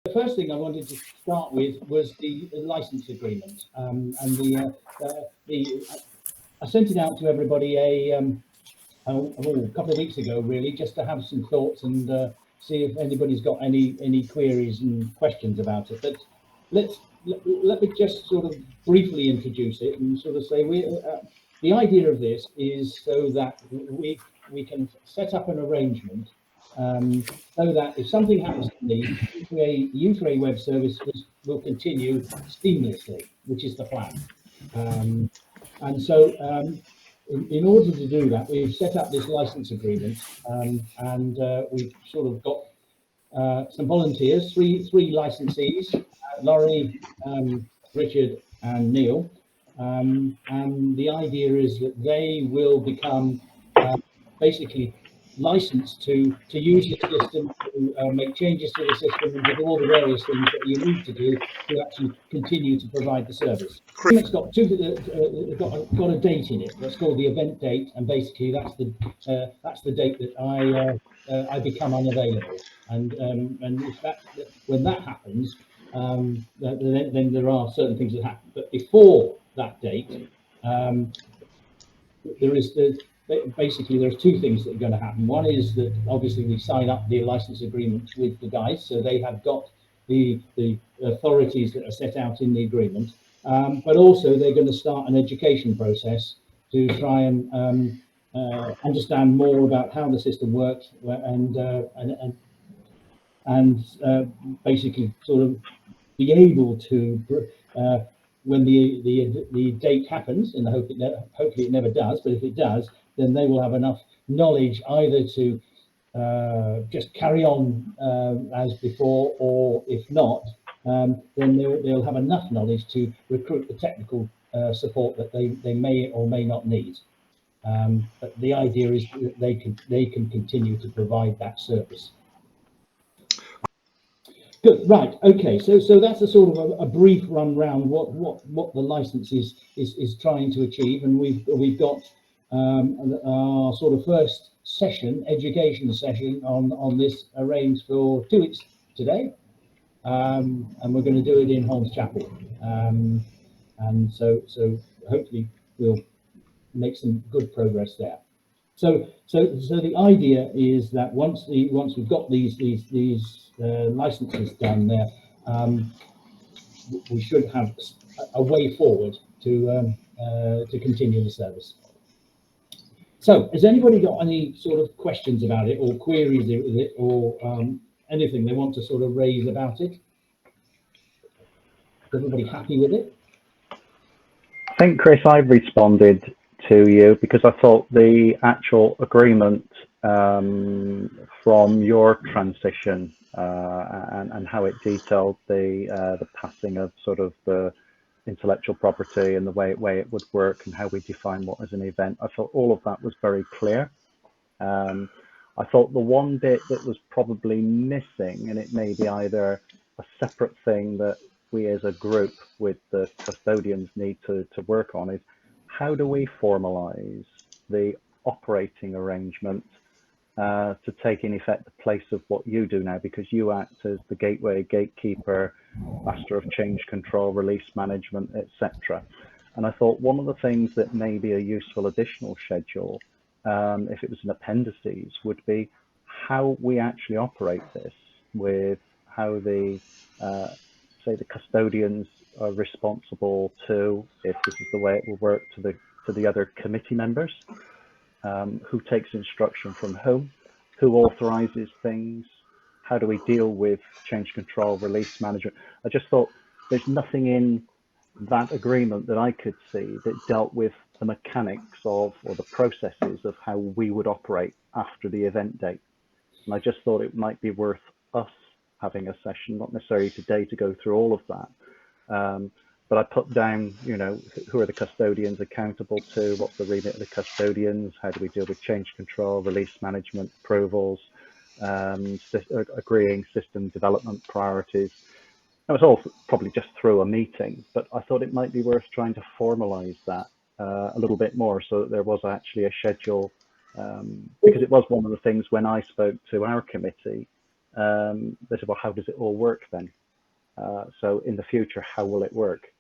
the first thing I wanted to start with was the license agreement, and I sent it out to everybody a couple of weeks ago, really, just to have some thoughts and see if anybody's got any queries and questions about it. But let me just sort of briefly introduce it and sort of say the idea of this is so that we can set up an arrangement so that if something happens to me, U3A web service will continue seamlessly, which is the plan. And so in order to do that, we've set up this license agreement, and we've sort of got some volunteers, three licensees, Laurie, Richard and Neil. And the idea is that they will become basically licensed to use the system, to make changes to the system, and to do all the various things that you need to do to actually continue to provide the service. It's got got a date in it. That's called the event date, and basically that's the date that I become unavailable. And if when that happens, then there are certain things that happen. But before that date, basically there's two things that are going to happen. One is that obviously we sign up the license agreements with the guys, so they have got the authorities that are set out in the agreement, but also they're going to start an education process to try and understand more about how the system works and basically sort of be able to when the date happens, and hopefully it never does, but if it does, then they will have enough knowledge either to just carry on as before, or if not, then they'll have enough knowledge to recruit the technical support that they may or may not need. But the idea is that they can continue to provide that service. Good, right, okay, so that's a sort of a brief run round what the license is trying to achieve, and we've got our sort of first session, education session on this arranged for 2 weeks today, and we're going to do it in Holmes Chapel, and so hopefully we'll make some good progress there. So the idea is that once we've got these licenses done there, we should have a way forward to continue the service. So has anybody got any sort of questions about it, or queries with it, or anything they want to sort of raise about it? Is everybody happy with it? I think, Chris, I've responded to you because I thought the actual agreement from your transition and how it detailed the passing of sort of the intellectual property and the way it would work and how we define what is an event, I thought all of that was very clear. I thought the one bit that was probably missing, and it may be either a separate thing that we as a group with the custodians need to work on, is how do we formalize the operating arrangement to take in effect the place of what you do now, because you act as the gateway, gatekeeper, master of change control, release management, etc. And I thought one of the things that may be a useful additional schedule, if it was an appendices, would be how we actually operate this, with how the say the custodians are responsible to, if this is the way it will work, to the other committee members, who takes instruction from who authorizes things, how do we deal with change control, release management. I just thought there's nothing in that agreement that I could see that dealt with the mechanics of, or the processes of how we would operate after the event date. And I just thought it might be worth us having a session, not necessarily today to go through all of that. But I put down, you know, who are the custodians accountable to, what's the remit of the custodians, how do we deal with change control, release management, approvals, agreeing system development priorities. It was all probably just through a meeting, but I thought it might be worth trying to formalize that a little bit more, so that there was actually a schedule, because it was one of the things when I spoke to our committee, they said, well, how does it all work then? So in the future, how will it work?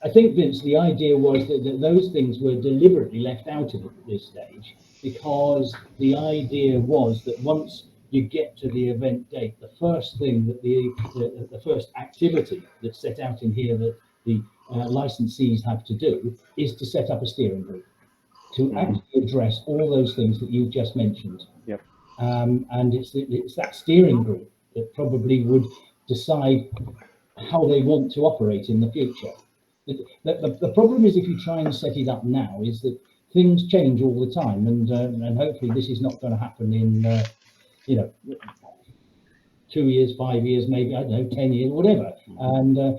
I think, Vince, the idea was that those things were deliberately left out of it at this stage, because the idea was that once you get to the event date, the first thing that the first activity that's set out in here that the licensees have to do is to set up a steering group to actually address all those things that you just mentioned. Yep. And it's that steering group that probably would decide how they want to operate in the future. The problem is, if you try and set it up now, is that things change all the time, and hopefully this is not going to happen in 2 years, 5 years, maybe, I don't know, 10 years, whatever. And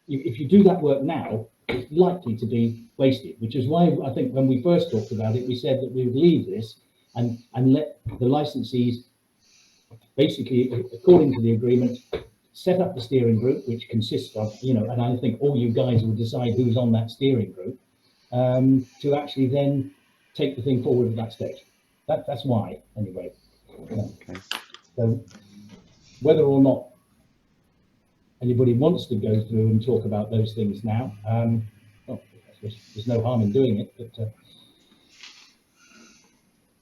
if you do that work now, it's likely to be wasted, which is why I think when we first talked about it, we said that we would leave this and let the licensees, basically, according to the agreement, set up the steering group, which consists of, and I think all you guys will decide who's on that steering group, to actually then take the thing forward at that stage. That's why, anyway. Okay. So whether or not anybody wants to go through and talk about those things now, well, there's no harm in doing it, but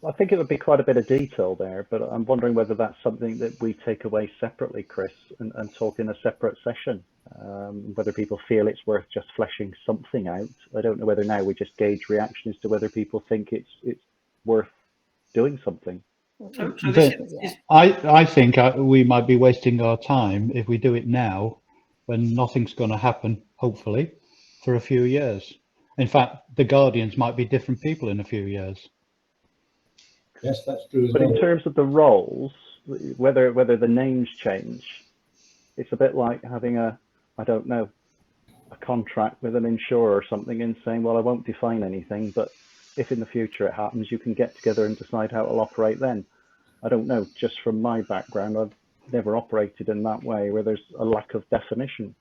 I think it would be quite a bit of detail there, but I'm wondering whether that's something that we take away separately, Chris, and talk in a separate session, whether people feel it's worth just fleshing something out. I don't know whether now we just gauge reaction as to whether people think it's worth doing something. I think we might be wasting our time if we do it now, when nothing's going to happen, hopefully, for a few years. In fact, the guardians might be different people in a few years. yes, that's true. But in terms of the roles, whether the names change, it's a bit like having a contract with an insurer or something and saying, well, I won't define anything, but if in the future it happens, you can get together and decide how it'll operate then. I don't know, just from my background, I've never operated in that way where there's a lack of definition.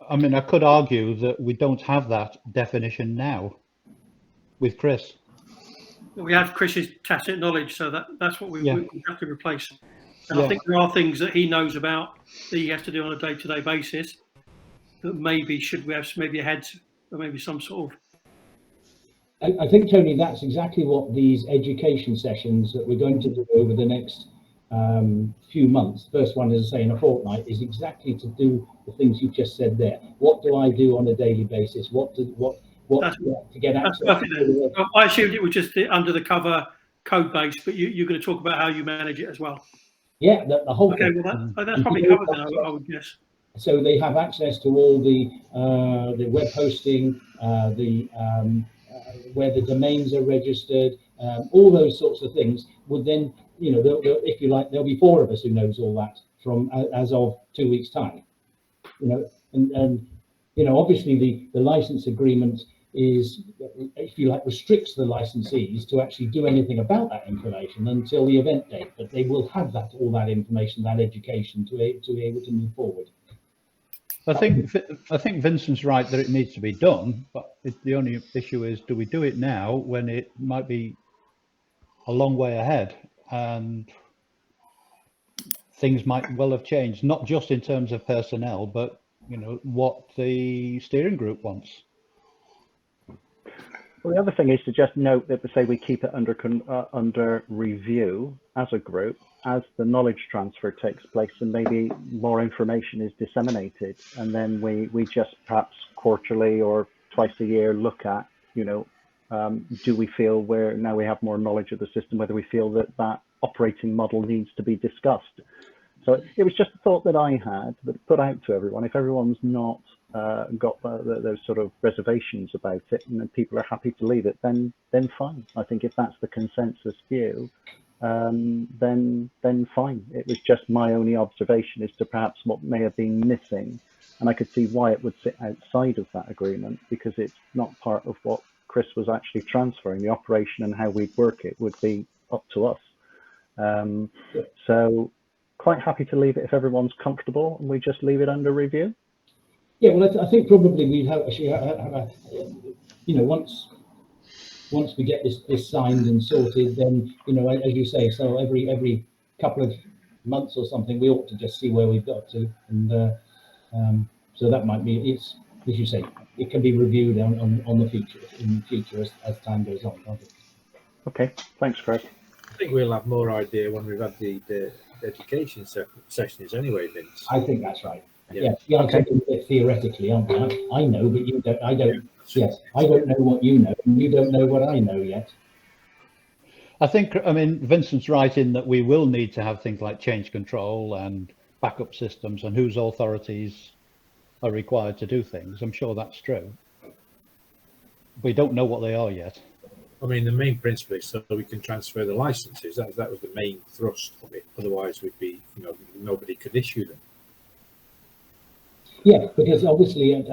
I mean, I could argue that we don't have that definition now with Chris. We have Chris's tacit knowledge, so that's what we have to replace. And I think there are things that he knows about that he has to do on a day-to-day basis that maybe should we have maybe a head or maybe some sort of. I think, Tony, that's exactly what these education sessions that we're going to do over the next few months, first one, as I say, in a fortnight, is exactly to do the things you've just said there. What do I do on a daily basis? What to get access to? I assumed it was just the under the cover code base, but you're going to talk about how you manage it as well. Yeah, the whole okay, thing. Well, that's probably covered then, I would guess. So they have access to all the web hosting, where the domains are registered, all those sorts of things. Would then, if you like, there'll be 4 of us who knows all that from as of 2 weeks' time. And obviously the license agreement is, if you like, restricts the licensees to actually do anything about that information until the event date, but they will have all that information, that education to be able to move forward. I think Vincent's right that it needs to be done, but the only issue is, do we do it now when it might be a long way ahead and things might well have changed, not just in terms of personnel, but what the steering group wants. Well, the other thing is to just note that, say, we keep it under review as a group as the knowledge transfer takes place, and maybe more information is disseminated, and then we just perhaps quarterly or twice a year look at, do we feel now we have more knowledge of the system, whether we feel that operating model needs to be discussed. So it was just a thought that I had that put out to everyone. If everyone's not got those sort of reservations about it, and people are happy to leave it, then fine. I think if that's the consensus view, then fine. It was just my only observation as to perhaps what may have been missing, and I could see why it would sit outside of that agreement, because it's not part of what Chris was actually transferring. The operation and how we'd work it would be up to us. So quite happy to leave it if everyone's comfortable, and we just leave it under review. Yeah, well, I think probably we'd have once once we get this signed and sorted, then, you know, as you say, so every couple of months or something, we ought to just see where we've got to, and so that might be, it's, as you say, it can be reviewed on the future, in the future as time goes on, can't it? Okay, thanks, Chris. I think we'll have more idea when we've had the education sessions anyway, Vince. I think that's right. Yeah. Yeah, I'm talking a bit theoretically, aren't we? I know, but you don't. I don't. Yes, I don't know what you know, and you don't know what I know yet. I think, I mean, Vincent's right in that we will need to have things like change control and backup systems and whose authorities are required to do things. I'm sure that's true. We don't know what they are yet. I mean, the main principle is so we can transfer the licenses. That was the main thrust of it. Otherwise, we'd be, you know, nobody could issue them. Yeah, because obviously at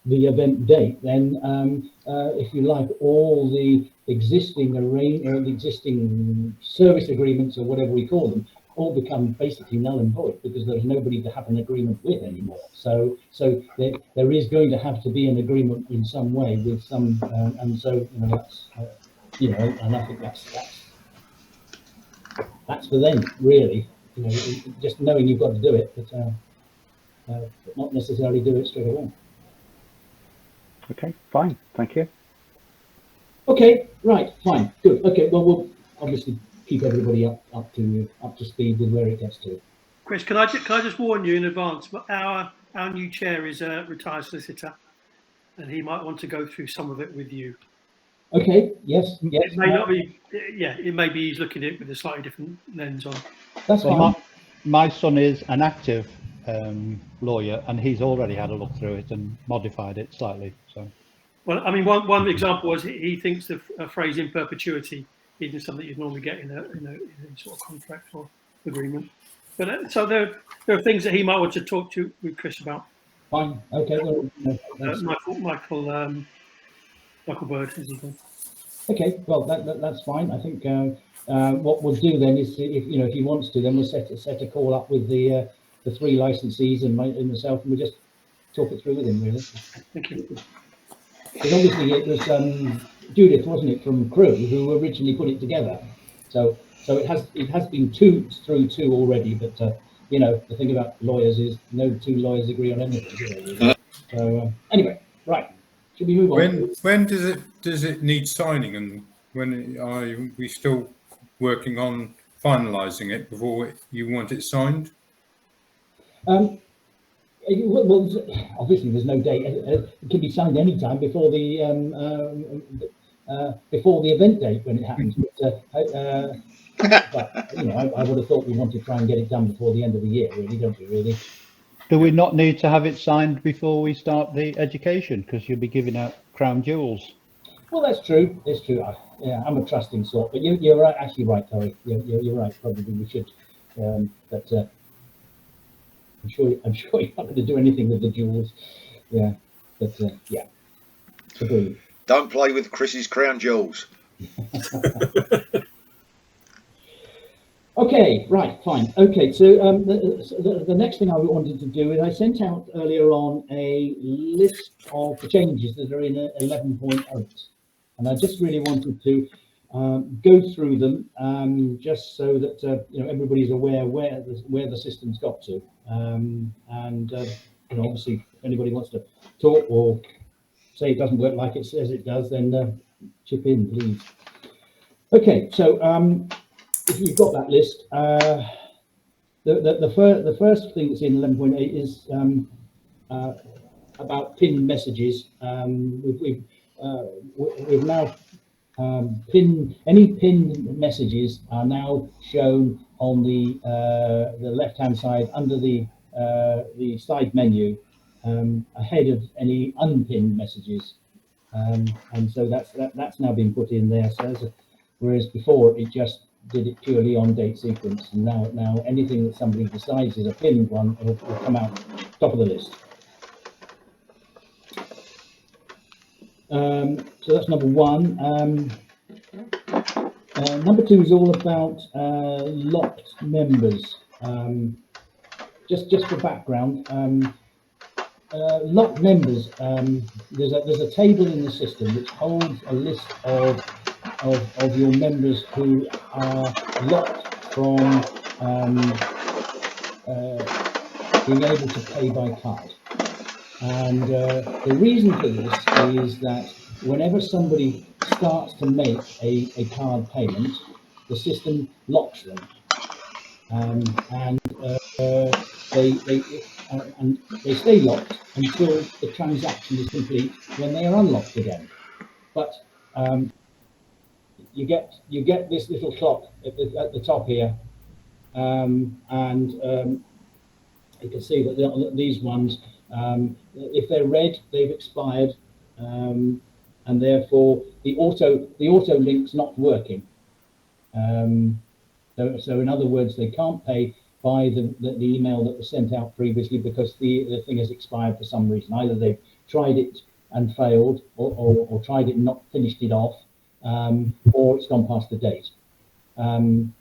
the event date, then if you like, all the existing existing service agreements or whatever we call them all become basically null and void because there's nobody to have an agreement with anymore. So there is going to have to be an agreement in some way with some, and so you know that's and I think that's for them really. You know, just knowing you've got to do it, but not necessarily do it straight away. Okay, fine, thank you. Okay, right, fine, good. Okay, well, we'll obviously keep everybody up to speed with where it gets to. Chris, can I just warn you in advance? But our new chair is a retired solicitor, and he might want to go through some of it with you. Okay. Yes. Yes. It may not be. Yeah, it may be he's looking at it with a slightly different lens on. That's fine. Well, my son is an active lawyer, and he's already had a look through it and modified it slightly. So, well, I mean, one example was he thinks the phrase "in perpetuity" isn't something you'd normally get in a sort of contract or agreement. But so there are things that he might want to talk to with Chris about. Fine. Okay. Well, Michael Bird, as he said. Okay. Well, that's fine. I think what we'll do then is, if he wants to, then we'll set a call up with the three licensees and myself, and we'll just talk it through with him. Really. Thank you. Because obviously it was Judith, wasn't it, from Crew, who originally put it together. So it has been through two already. But the thing about lawyers is no two lawyers agree on anything. Really? So anyway, right. Should we move on? When does it need signing, and when are we still working on finalising it before you want it signed? Well, obviously there's no date. It can be signed any time before the event date when it happens. But I would have thought we want to try and get it done before the end of the year, really, don't we? Really. do we not need to have it signed before we start the education? Because you'll be giving out crown jewels. Well, that's true. It's true. I'm a trusting sort, but you're right. Actually, right, Terry. You're right. Probably we should. But I'm sure you're not going to do anything with the jewels. Yeah. But yeah. Agreed. Don't play with Chris's crown jewels. Okay, right, fine. Okay, so the next thing I wanted to do is I sent out earlier on a list of the changes that are in 11.8, and I just really wanted to go through them just so that everybody's aware where the system's got to, and obviously if anybody wants to talk or say it doesn't work like it says it does, then chip in, please. Okay, so if you've got that list, the first thing that's in 11.8 is about pinned messages. We've now any pinned messages are now shown on the left-hand side under the side menu ahead of any unpinned messages, and so that's now been put in there. So whereas before it just did it purely on date sequence, and now anything that somebody decides is a pinned one will come out top of the list. So that's number one. Number two is all about locked members. Just for background, locked members, there's a table in the system which holds a list of your members who are locked from being able to pay by card. And the reason for this is that whenever somebody starts to make a card payment, the system locks them, and they stay locked until the transaction is complete, when they are unlocked again. But you get this little clock at the top here, and you can see that these ones, if they're red, they've expired, and therefore the auto link's not working. So in other words, they can't pay by the email that was sent out previously because the thing has expired for some reason. Either they've tried it and failed, or tried it and not finished it off, or it's gone past the date.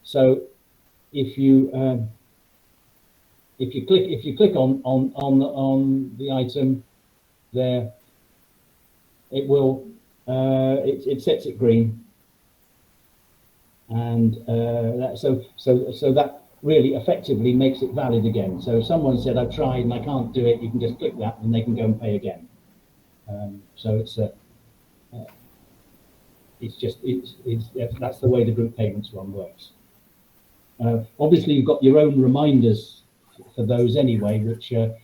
So if you click on the item there, it will it sets it green, and so that really effectively makes it valid again. So if someone said, I've tried and I can't do it, you can just click that and they can go and pay again. So that's the way the group payments one works. Obviously, you've got your own reminders for those anyway, which you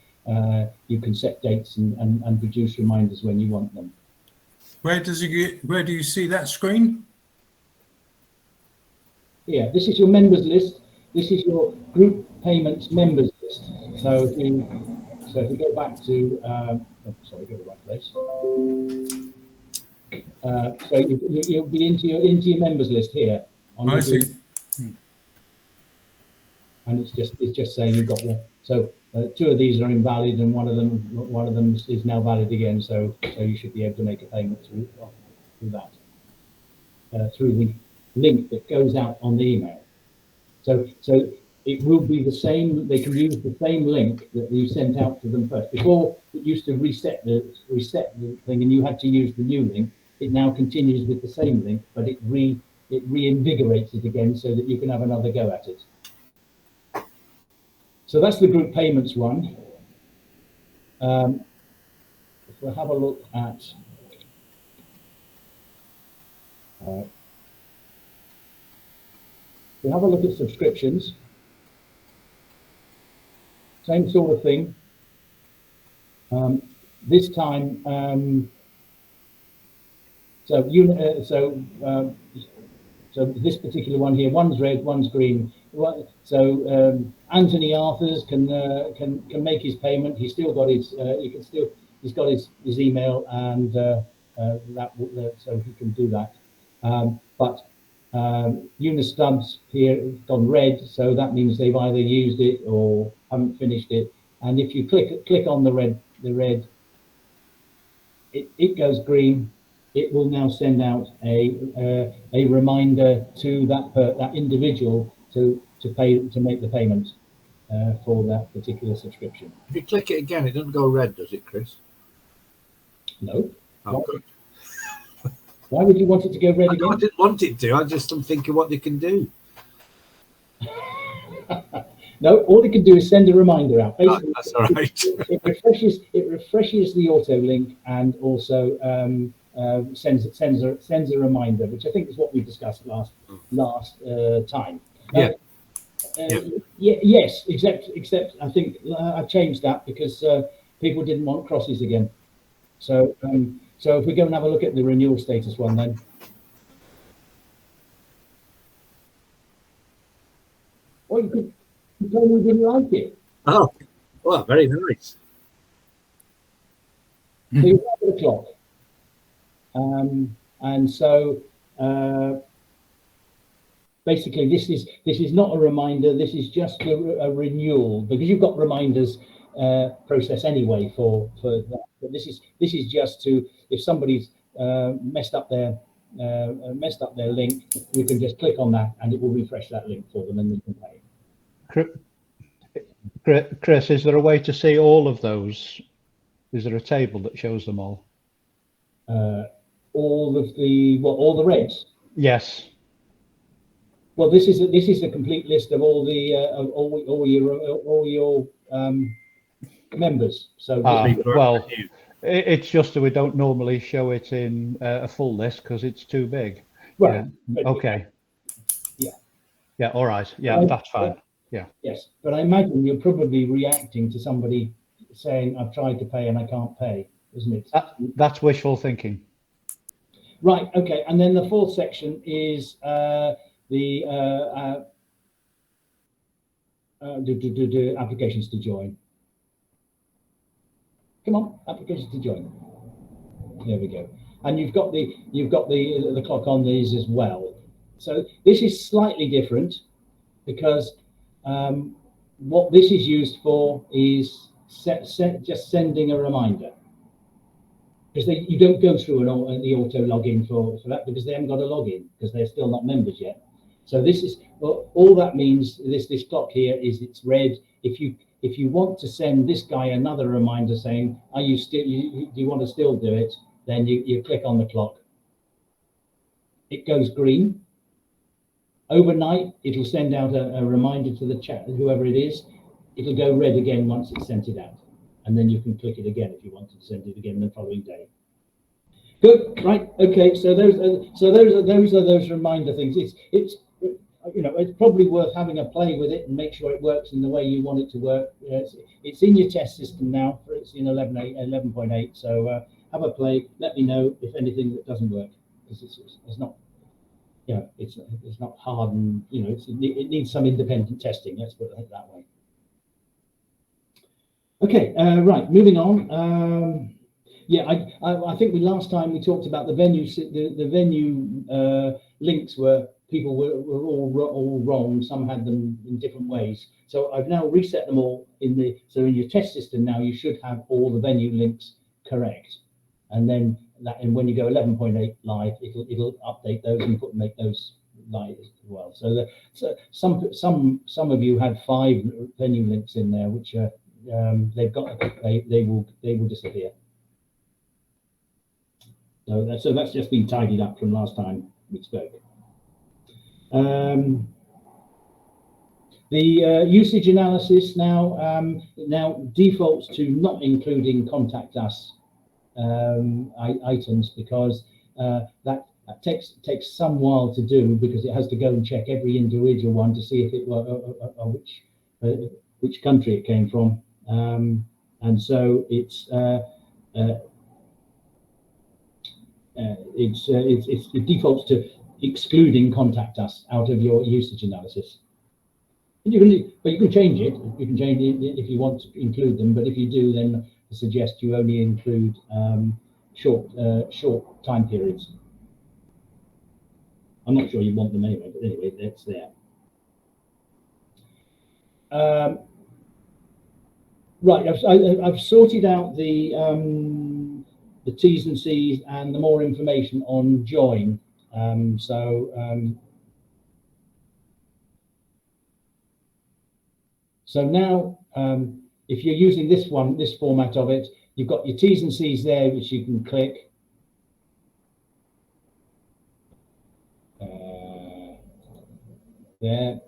can set dates and produce reminders when you want them. Where do you see that screen? Yeah, this is your members list. This is your group payments members list. So if you go back to, go to the right place. So you'll be into your members list here. I see. And it's just saying you've got one. So two of these are invalid, and one of them is now valid again. So you should be able to make a payment through that, through the link that goes out on the email. So it will be the same. They can use the same link that you sent out to them first. Before, it used to reset the thing, and you had to use the new link. It now continues with the same link, but it reinvigorates it again so that you can have another go at it. So that's the group payments one. If we have a look at subscriptions, same sort of thing. This time, so this particular one here, one's red, one's green. So Anthony Arthurs can make his payment. He's still got his he's got his email, and so he can do that. But Eunice Stubbs here has gone red, so that means they've either used it or haven't finished it. And if you click on the red, it goes green. It will now send out a reminder to that individual to make the payment for that particular subscription. If you click it again, it doesn't go red, does it, Chris? No. Oh, good. Why would you want it to go red again? I didn't want it to. I'm thinking what they can do. No, all they can do is send a reminder out. Basically, that's all right. It refreshes the auto link, and also sends a reminder, which I think is what we discussed last time. Yes, except I think I've changed that because people didn't want crosses again. So so if we go and have a look at the renewal status one, then. Well, you told me you didn't like it. Oh, well, very nice. So you have the clock. And so basically this is not a reminder, this is just a renewal, because you've got reminders process anyway for that. But this is just to, if somebody's messed up their link, you can just click on that and it will refresh that link for them and they can pay. Chris, is there a way to see all of those Is there a table that shows them all? All of the all the reds. Yes. Well, this is a complete list of all the all your members. So Well, it's just that we don't normally show it in a full list because it's too big. right. Yeah. Okay. Yeah. Yeah. All right. Yeah, that's fine. Yeah. Yes, but I imagine you're probably reacting to somebody saying, "I've tried to pay and I can't pay," isn't it? That's wishful thinking. Right. Okay. And then the fourth section is the applications to join. Come on, applications to join. There we go. And you've got the clock on these as well. So this is slightly different because what this is used for is just sending a reminder. Because you don't go through the auto login for that because they haven't got a login because they're still not members yet. So this is all that means. This clock here is it's red. If you want to send this guy another reminder saying, "Are you still? Do you want to still do it?" Then you click on the clock. It goes green. Overnight, it'll send out a reminder to the chat, whoever it is. It'll go red again once it's sent it out, and then you can click it again if you want to send it again the following day. Good, right? Okay, so those are those reminder things. It's it's probably worth having a play with it and make sure it works in the way you want it to work. It's in your test system now. It's in 11.8. So have a play. Let me know if anything that doesn't work. It's not. It's not hard, and it needs some independent testing. Let's put it that way. Okay, right. Moving on. I think last time we talked about the venue. The venue links were people were all wrong. Some had them in different ways. So I've now reset them all in your test system now. You should have all the venue links correct, and then. And when you go 11.8 live, it'll update those and make those live as well. So some of you had 5 venue links in there, which they will disappear. So that's just been tidied up from last time we spoke. The usage analysis now defaults to not including contact us items because that takes some while to do because it has to go and check every individual one to see if it which country it came from, and so it defaults to excluding contact us out of your usage analysis. And you can change it. You can change it if you want to include them, but if you do, then I suggest you only include short time periods. I'm not sure you want them anyway, but anyway, that's there. Right, I've sorted out the T's and C's and the more information on join. So now, if you're using this format of it, you've got your T's and C's there, which you can click. There.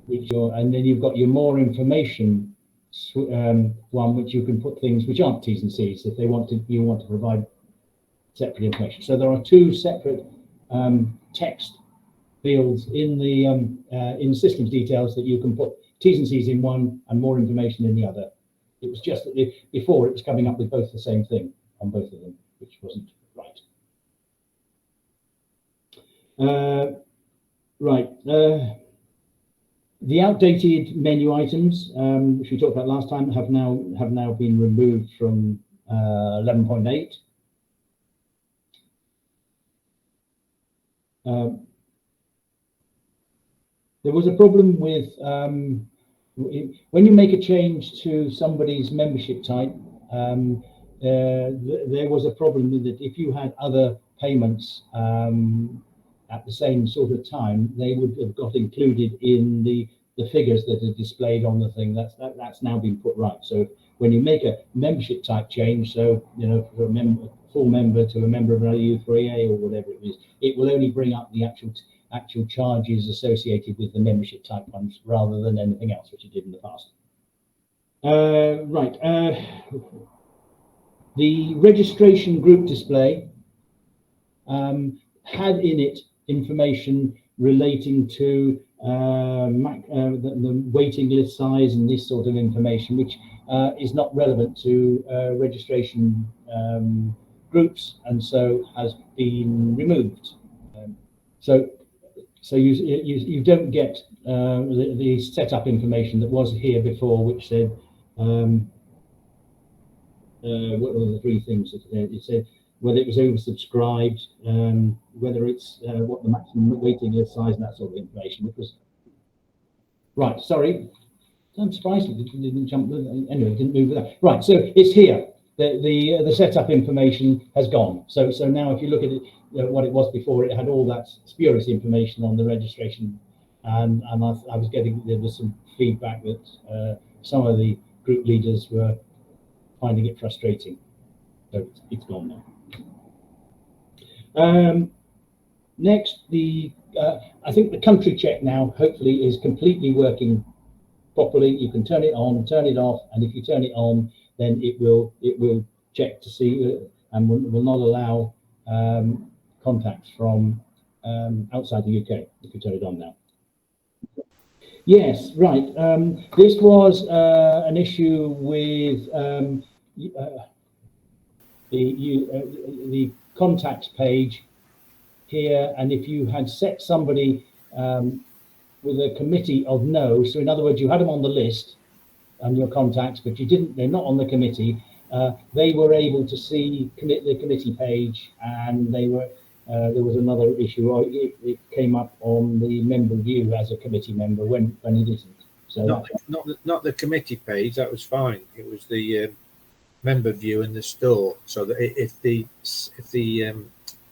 And then you've got your more information one, which you can put things which aren't T's and C's if you want to provide separate information. So there are 2 separate text fields in the systems details that you can put T's and C's in one and more information in the other. It was just that before it was coming up with both the same thing on both of them, which wasn't right. The outdated menu items, which we talked about last time, have now been removed from 11.8. There was a problem with when you make a change to somebody's membership type. There was a problem with it. If you had other payments at the same sort of time, they would have got included in the the figures that are displayed on the thing, that's now been put right. So when you make a membership type change, so you know, from a full member to a member of EU3A or whatever it is, it will only bring up the actual charges associated with the membership type ones rather than anything else, which it did in the past. The registration group display had in it information relating to the waiting list size and this sort of information, which is not relevant to registration groups, and so has been removed. So you don't get the setup information that was here before, which said what were the three things it said? Whether it was oversubscribed, whether it's what the maximum waiting list size and that sort of information. Which was right. Sorry, I'm surprised it didn't jump. Anyway, it didn't move with that. Right. So it's here. The setup information has gone. So now if you look at it, what it was before, it had all that spurious information on the registration, and I was getting, there was some feedback that some of the group leaders were finding it frustrating. So it's gone now. Next, I think the country check now hopefully is completely working properly. You can turn it on, turn it off, and if you turn it on, then it will check to see and will not allow contacts from outside the UK if you turn it on now. Yes, right. This was an issue with the contacts page here, and if you had set somebody with a committee of no, so in other words, you had them on the list and your contacts, but you didn't, they're not on the committee, they were able to see the committee page, and they were there was another issue, it came up on the member view as a committee member when it isn't. So not the committee page, that was fine. It was the member view in the store, so that if the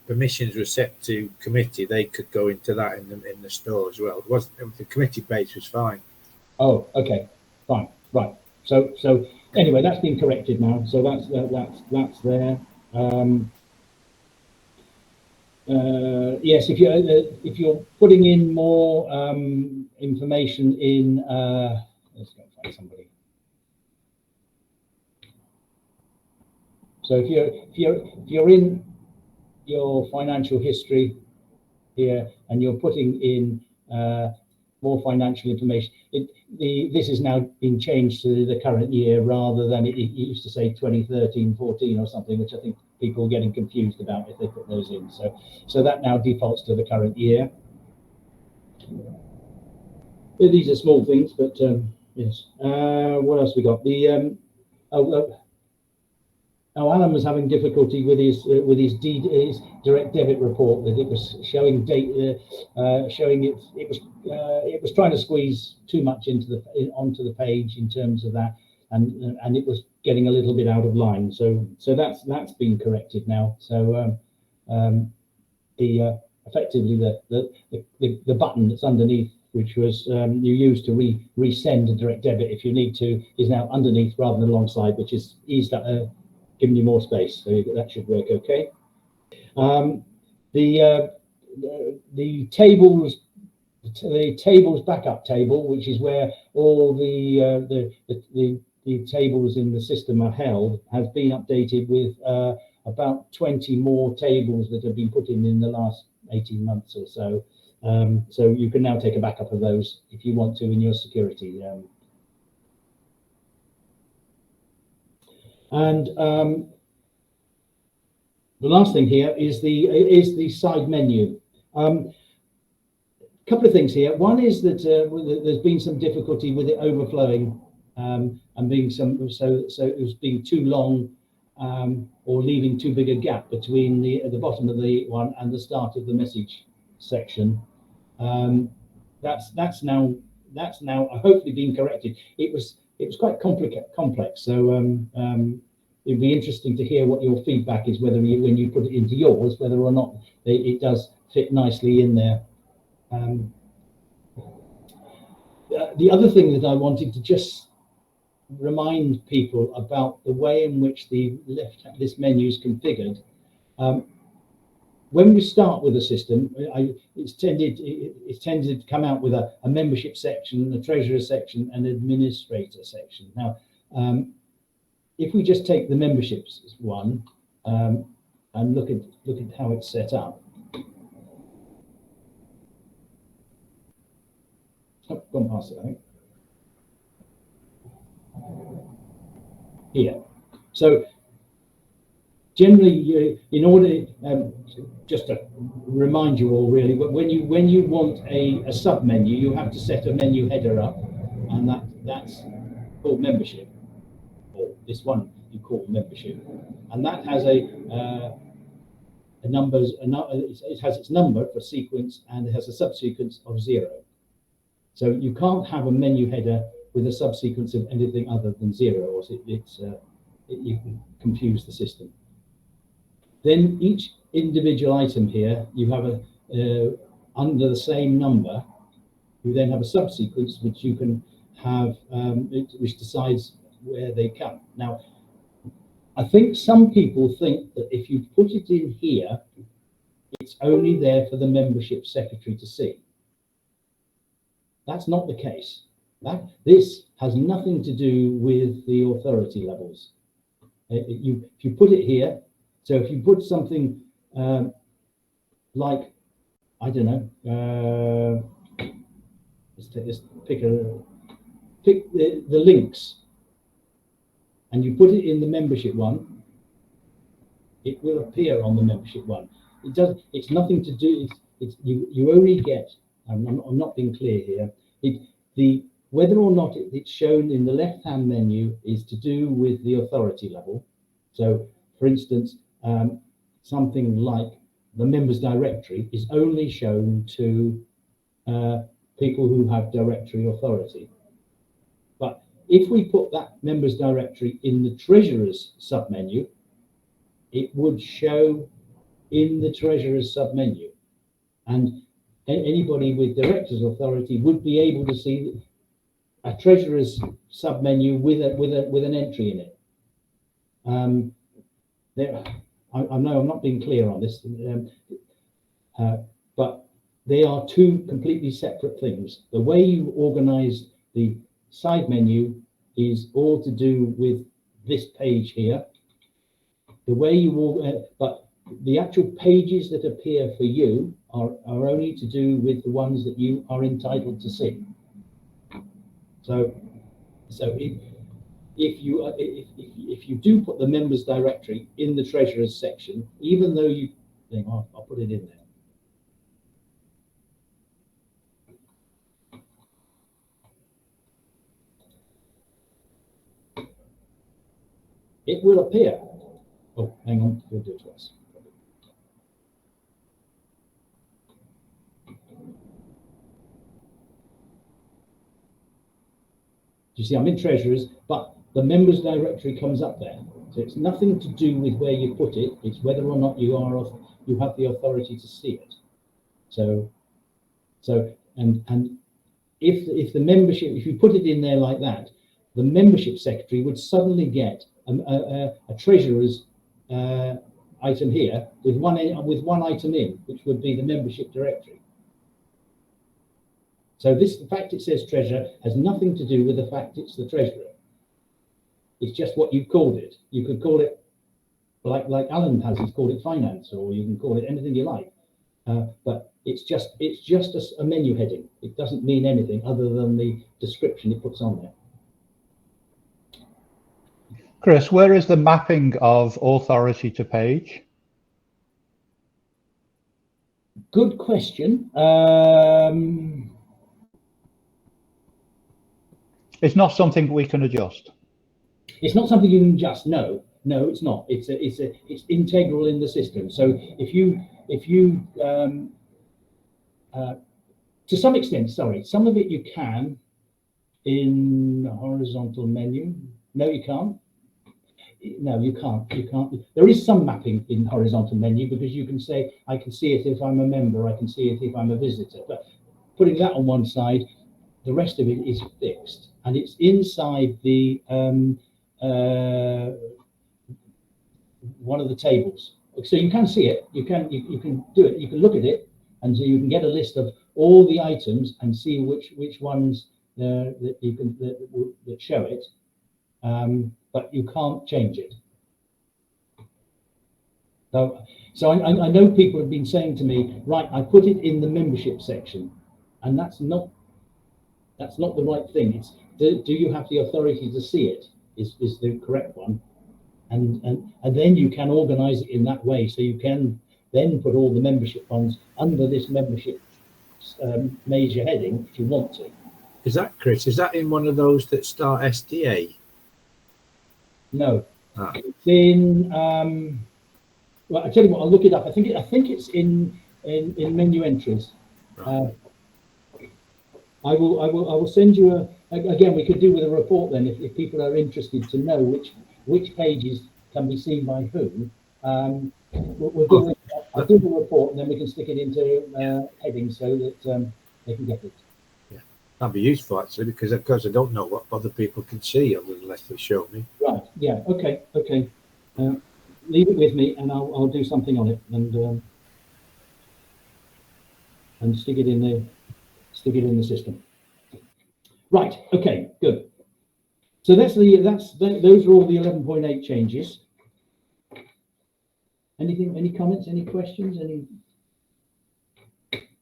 permissions were set to committee, they could go into that in the store as well. It wasn't, the committee page was fine. Oh, okay, fine, right. So anyway, that's been corrected now. So that's there. Yes, if you're putting in more information in, let's go find somebody. So if you're in your financial history here and you're putting in more financial information, this has now been changed to the current year rather than it used to say 2013, 14 or something, which I think people are getting confused about if they put those in. So that now defaults to the current year. These are small things, but yes. What else we got? Alan was having difficulty with his direct debit report, that it was showing showing it was trying to squeeze too much onto the page in terms of that, and it was getting a little bit out of line. So that's been corrected now. So effectively the button that's underneath, which was you used to resend a direct debit if you need to, is now underneath rather than alongside, which is eased up, giving you more space. So that should work okay. The tables backup table, which is where all the tables in the system are held, has been updated with about 20 more tables that have been put in the last 18 months or so. So you can now take a backup of those if you want to in your security. And the last thing here is the side menu. Couple of things here. One is that there's been some difficulty with it overflowing and being so it was being too long or leaving too big a gap between the bottom of the one and the start of the message section. That's now hopefully being corrected. It was quite complex. So it'd be interesting to hear what your feedback is, whether when you put it into yours, whether or not it does fit nicely in there. The other thing that I wanted to just remind people about the way in which this menu is configured. When we start with a system, it's tended to come out with a membership section, a treasurer section, and administrator section. Now, if we just take the memberships one and look at how it's set up. Oh, gone past it, I think. Here. So generally, in order, just to remind you all, really, but when you want a sub menu, you have to set a menu header up, and that's called membership, or this one you call membership, and that has it has its number for sequence, and it has a subsequence of 0. So you can't have a menu header with a subsequence of anything other than 0, or you can confuse the system. Then each individual item here, you have under the same number, you then have a subsequence which you can have, which decides where they come. Now, I think some people think that if you put it in here, it's only there for the membership secretary to see. That's not the case. This has nothing to do with the authority levels. If you put it here, so if you put something like, I don't know, pick the links, and you put it in the membership one, it will appear on the membership one. It does. It's nothing to do. You only get. I'm not being clear here. Whether or not it's shown in the left-hand menu is to do with the authority level. So, for instance, something like the members directory is only shown to people who have directory authority. But if we put that members directory in the treasurer's submenu, it would show in the treasurer's submenu, and anybody with director's authority would be able to see a treasurer's submenu with an entry in it. I know I'm not being clear on this, but they are two completely separate things. The way you organize the side menu is all to do with this page here. The way you but the actual pages that appear for you are only to do with the ones that you are entitled to see. So if you do put the members directory in the treasurer's section, even though you think, oh, I'll put it in there, it will appear. Oh, hang on, we'll do it twice. You see, I'm in treasurers, but the members directory comes up there. So it's nothing to do with where you put it. It's whether or not you have the authority to see it. So and if the membership, if you put it in there like that, the membership secretary would suddenly get a treasurer's item here with one item in, which would be the membership directory. So the fact it says treasurer has nothing to do with the fact it's the treasurer. It's just what you called it. You could call it like Alan has. He's called it finance, or you can call it anything you like. But it's just a menu heading. It doesn't mean anything other than the description it puts on there. Chris, where is the mapping of authority to page? Good question. It's not something we can adjust. It's not something you can adjust. No, it's not. It's integral in the system. So if you to some extent, sorry, some of it you can in the horizontal menu. No, you can't. No, you can't. You can't. There is some mapping in horizontal menu because you can say, I can see it if I'm a member. I can see it if I'm a visitor. But putting that on one side, the rest of it is fixed, and it's inside the one of the tables. So you can see it. You can do it. You can look at it, and so you can get a list of all the items and see which ones that you can that show it. But you can't change it. So I know people have been saying to me, right, I put it in the membership section, and that's not the right thing. It's do you have the authority to see it is the correct one, and then you can organize it in that way. So you can then put all the membership funds under this membership major heading if you want to. Is that, Chris? Is that in one of those that start SDA? No, Ah. it's in. Well, I tell you what, I'll look it up. I think it's in menu entries. Right. I will send you again. We could do with a report then if people are interested to know which pages can be seen by whom. We'll do I'll do the report, and then we can stick it into headings so that they can get it. That'd be useful actually, because of course I don't know what other people can see unless they show me. Right. Yeah. Okay. Leave it with me, and I'll do something on it and stick it in the system. Right. Okay. Good. So those are all the 11.8 changes. Anything? Any comments? Any questions?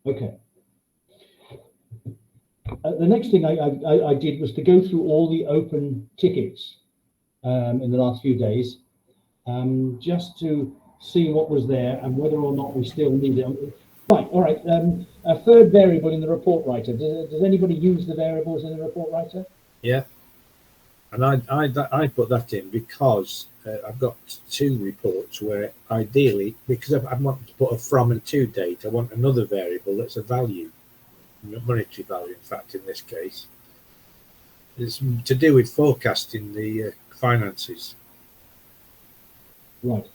Okay. The next thing I did was to go through all the open tickets in the last few days, just to see what was there and whether or not we still need it. Right, all right. A third variable in the report writer. Does anybody use the variables in the report writer? Yeah, and I put that in because I've got two reports where ideally, because I want to put a from and to date, I want another variable that's a value, monetary value. In fact, in this case, it's to do with forecasting the finances. Right.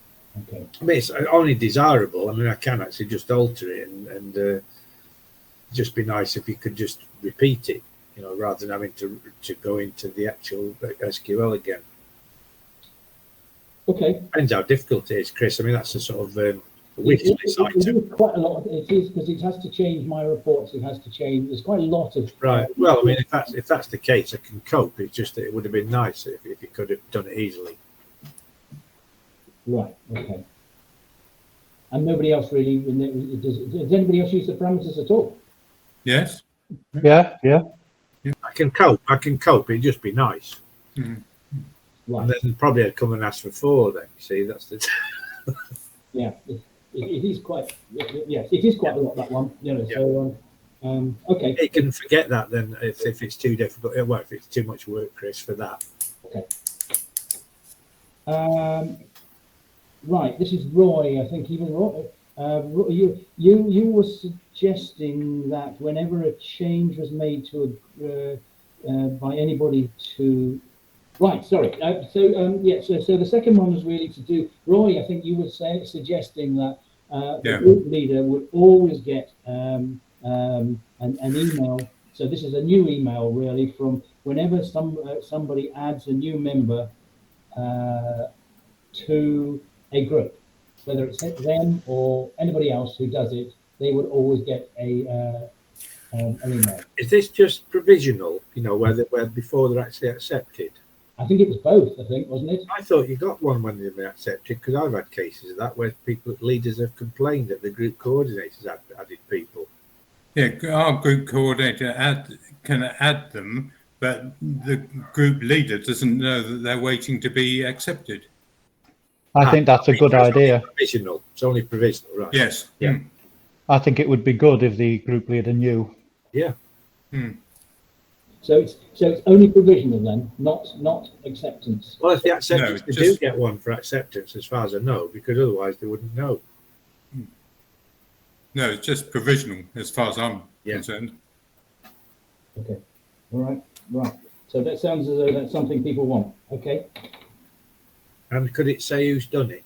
Okay. I mean, it's only desirable. I mean, I can actually just alter it and just be nice if you could just repeat it, rather than having to go into the actual SQL again. Okay. Depends how difficult it is, Chris. I mean, that's a sort of wish list It item. is quite a lot. It is, because it has to change my reports. It has to change. There's quite a lot of. Right. Well, I mean, if that's the case, I can cope. It's just that it would have been nice if you could have done it easily. Right. Okay. And nobody else really. Does anybody else use the parameters at all? Yes. Yeah. I can cope. It'd just be nice. Mhm. Right. And then probably I'd come and ask for 4. Then you see, that's the. Yeah. It is quite. Yes, it is quite a lot, that one. Yeah. So okay. You can forget that then if it's too difficult. Well, if it's too much work, Chris, for that. Okay. Right. This is Roy. I think even Roy. You were suggesting that whenever a change was made to by anybody to. Right. Sorry. So the second one was really to do. Roy, I think you were suggesting that the group leader would always get an email. So this is a new email really from whenever somebody adds a new member to a group, whether it's them or anybody else who does it, they would always get an email. Is this just provisional? Where before they're actually accepted? I think it was both. I think, wasn't it? I thought you got one when they've been accepted, because I've had cases of that where leaders have complained that the group coordinators added people. Yeah, our group coordinator can add them, but the group leader doesn't know that they're waiting to be accepted. I think that's a good idea. Provisional. It's only provisional, right? Yes. Yeah. I think it would be good if the group leader knew. Yeah. So it's only provisional then, not acceptance. Well, if the acceptance, No, they just- do get one for acceptance, as far as I know, because otherwise they wouldn't know. No, it's just provisional as far as I'm Yeah. concerned. Okay. All right. So that sounds as though that's something people want. Okay. And could it say who's done it?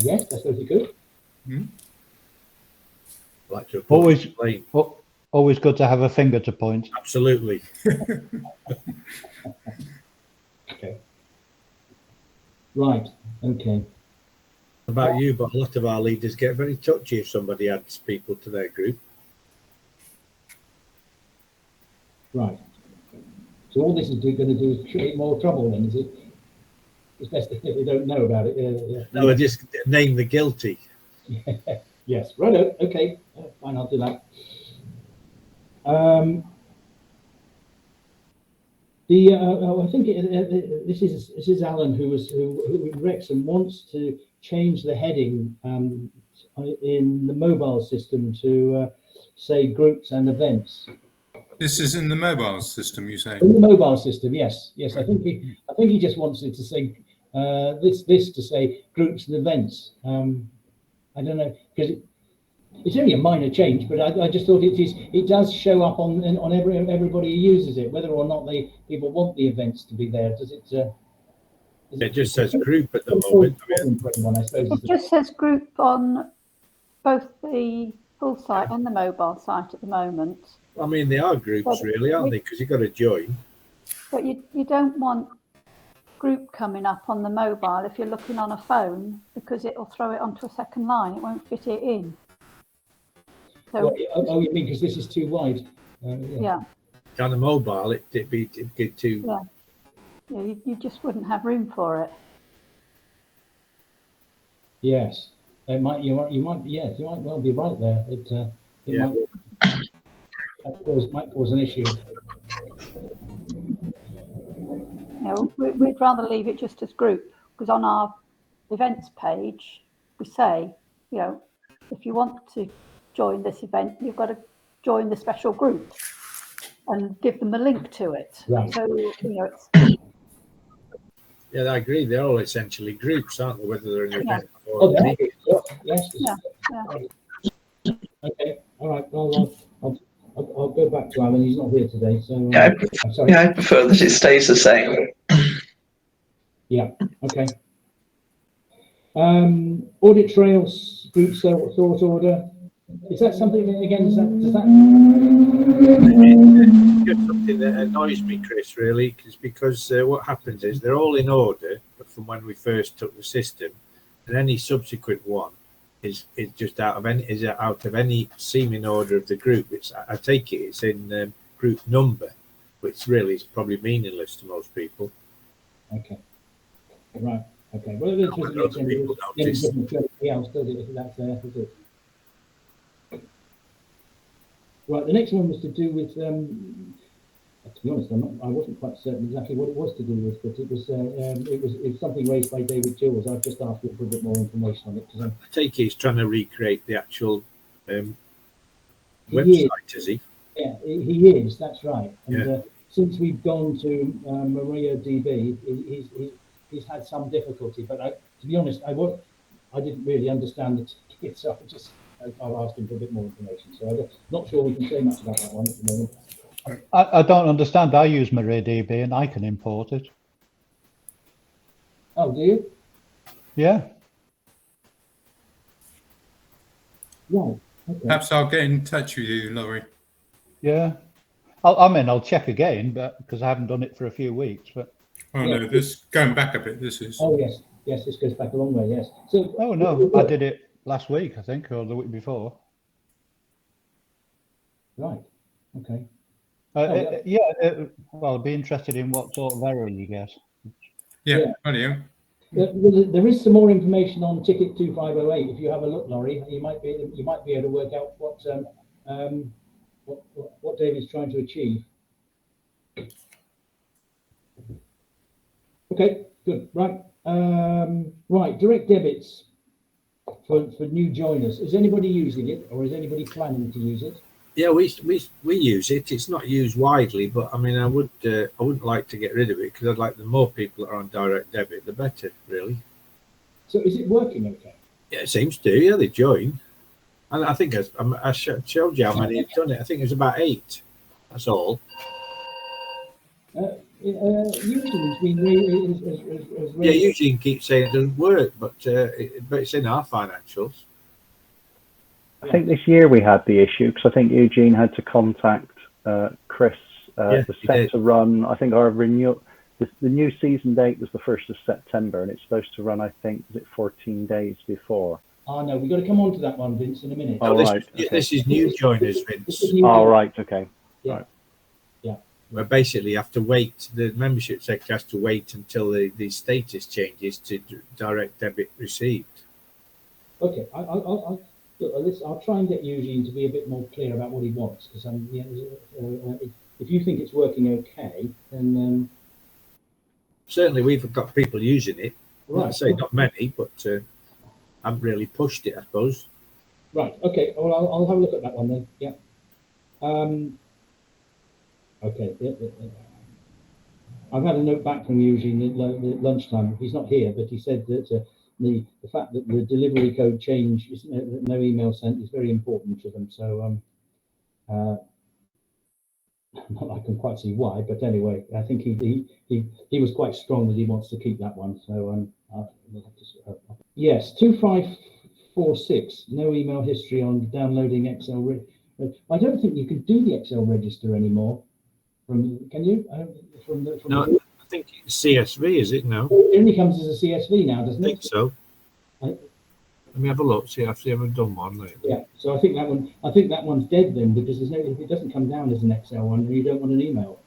Yes, I suppose you could. I'd like to Always- explain. Always good to have a finger to point. Absolutely. Okay. Right. Okay. About you, but a lot of our leaders get very touchy if somebody adds people to their group. Right. So all this is going to do is create more trouble then, is it? It's best if they don't know about it. No, I just name the guilty. Yes. Right. Okay. Fine. I'll do that. I think this is Alan who in Wrexham wants to change the heading in the mobile system to say groups and events. This is in the mobile system, you say? In the mobile system, yes. I think he just wants it to say this to say groups and events. I don't know, because it's only a minor change, but I just thought it does show up on everybody who uses it, whether or not people want the events to be there. Does it? It just says group at the moment. It just says group on both the full site and the mobile site at the moment. I mean, they are groups, really, aren't they? Because you've got to join. But you don't want group coming up on the mobile if you're looking on a phone, because it'll throw it onto a second line. It won't fit it in. So, oh, you mean because this is too wide? yeah. On a mobile, it'd get too. Yeah. Yeah, you just wouldn't have room for it. Yes, it might. You might. Yes, you might well be right there. It might cause an issue. You know, we'd rather leave it just as group, because on our events page we say, you know, if you want to join this event, you've got to join the special group and give them a link to it. Right. So, you know, it's. Yeah, I agree. They're all essentially groups, aren't they? Whether they're an event or Oh, yes. Yeah. Okay. All right. Well, I'll go back to Alan. He's not here today, so. I'm sorry. I prefer that it stays the same. Yeah. Okay. Audit trails, group thought order. Is that something again? Does that? Just something that annoys me, Chris, really, because what happens is they're all in order from when we first took the system, and any subsequent one is just out of any seeming order of the group. I take it's in group number, which really is probably meaningless to most people. Okay. Right. Okay. Well, it Other people notice. else does it? If that's there, is it? Right. The next one was to do with. To be honest, I wasn't quite certain exactly what it was to do with, but it was something raised by David Jules. I've just asked for a bit more information on it. I take he's trying to recreate the actual website, is he? Yeah, he is. That's right. And Yeah. Since we've gone to MariaDB, he's had some difficulty. But to be honest, I didn't really understand the ticket, so I've asked him for a bit more information. So I'm not sure we can say much about that one at the moment. I don't understand. I use MariaDB and I can import it. Oh, do you? Yeah. Right. Okay. Perhaps I'll get in touch with you, Laurie. Yeah. I'll check again, but because I haven't done it for a few weeks. But Oh Yeah. no, this going back a bit. This is. Oh yes, this goes back a long way. Yes. So. oh no, I did it last week, I think, or the week before. Right. Okay. Well, I'd be interested in what sort of error you get. Yeah, radio. There is some more information on ticket 2508. If you have a look, Laurie, you might be able to work out what David's trying to achieve. Okay, good. Right. Right. Direct debits for new joiners. Is anybody using it, or is anybody planning to use it? Yeah, we use it. It's not used widely, but I mean, I wouldn't like to get rid of it, because I'd like the more people that are on direct debit, the better, really. So is it working okay? Yeah, it seems to. Yeah, they join, and I think I showed you how many have done it. I think it was about 8. That's all. Usually, it's Yeah, Eugene keeps saying it doesn't work, but it's in our financials. I think this year we had the issue because I think Eugene had to contact Chris. It was set to run. I think our renewal, the new season date was the 1st of September, and it's supposed to run. I think is it 14 days before. Oh no, we've got to come on to that one, Vince, in a minute. Oh, this, right. Okay. This is new joiners, Vince. Oh, right. Okay. Yeah. Right. Yeah. Where basically you have to wait. The membership sector has to wait until the status changes to direct debit received. Okay, I'll try and get Eugene to be a bit more clear about what he wants, because if you think it's working okay, then Certainly, we've got people using it. right. I say not many, but haven't really pushed it, I suppose. Right. Okay. Well, I'll have a look at that one then. Yeah. Okay. I've had a note back from Eugene at lunchtime. He's not here, but he said that the fact that the delivery code change is no email sent is very important to them. So I can quite see why, but anyway, I think he was quite strong that he wants to keep that one. So we'll have to, yes, 2546. No email history on downloading Excel. I don't think you can do the Excel register anymore. Can you? No, I think it's CSV, is it? No, it only comes as a CSV now, doesn't I it? think so. Let me have a look. See if I haven't done one lately. Yeah. So I think that one's dead then, because if it doesn't come down as an Excel one, then you don't want an email.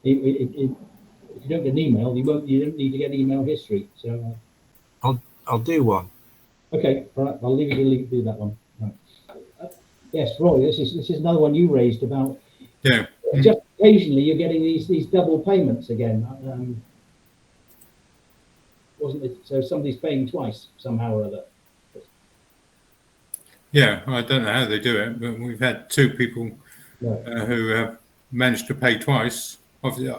If you don't get an email, you don't need to get email history. So I'll do one. okay, all right. I'll leave you to do that one. Right. Yes, Roy. This is another one you raised about. Yeah. Just occasionally you're getting these double payments again. Wasn't it? So somebody's paying twice somehow or other. Yeah, I don't know how they do it, but we've had two people who have managed to pay twice. Obviously,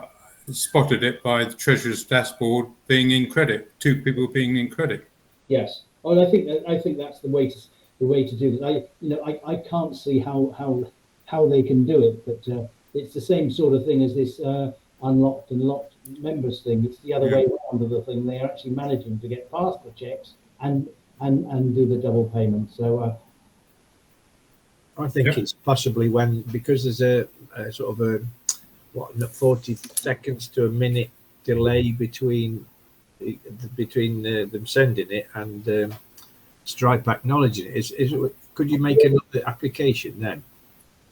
spotted it by the Treasurer's dashboard being in credit. Two people being in credit. Yes. Oh, and I think that's the way to do it. I can't see how they can do it, but it's the same sort of thing as this unlocked and locked members thing. It's the other way around of the thing. They are actually managing to get past the checks and do the double payment. So I think it's possibly because there's a sort of 40 seconds to a minute delay between them sending it and Stripe acknowledging it. Could you make another application then?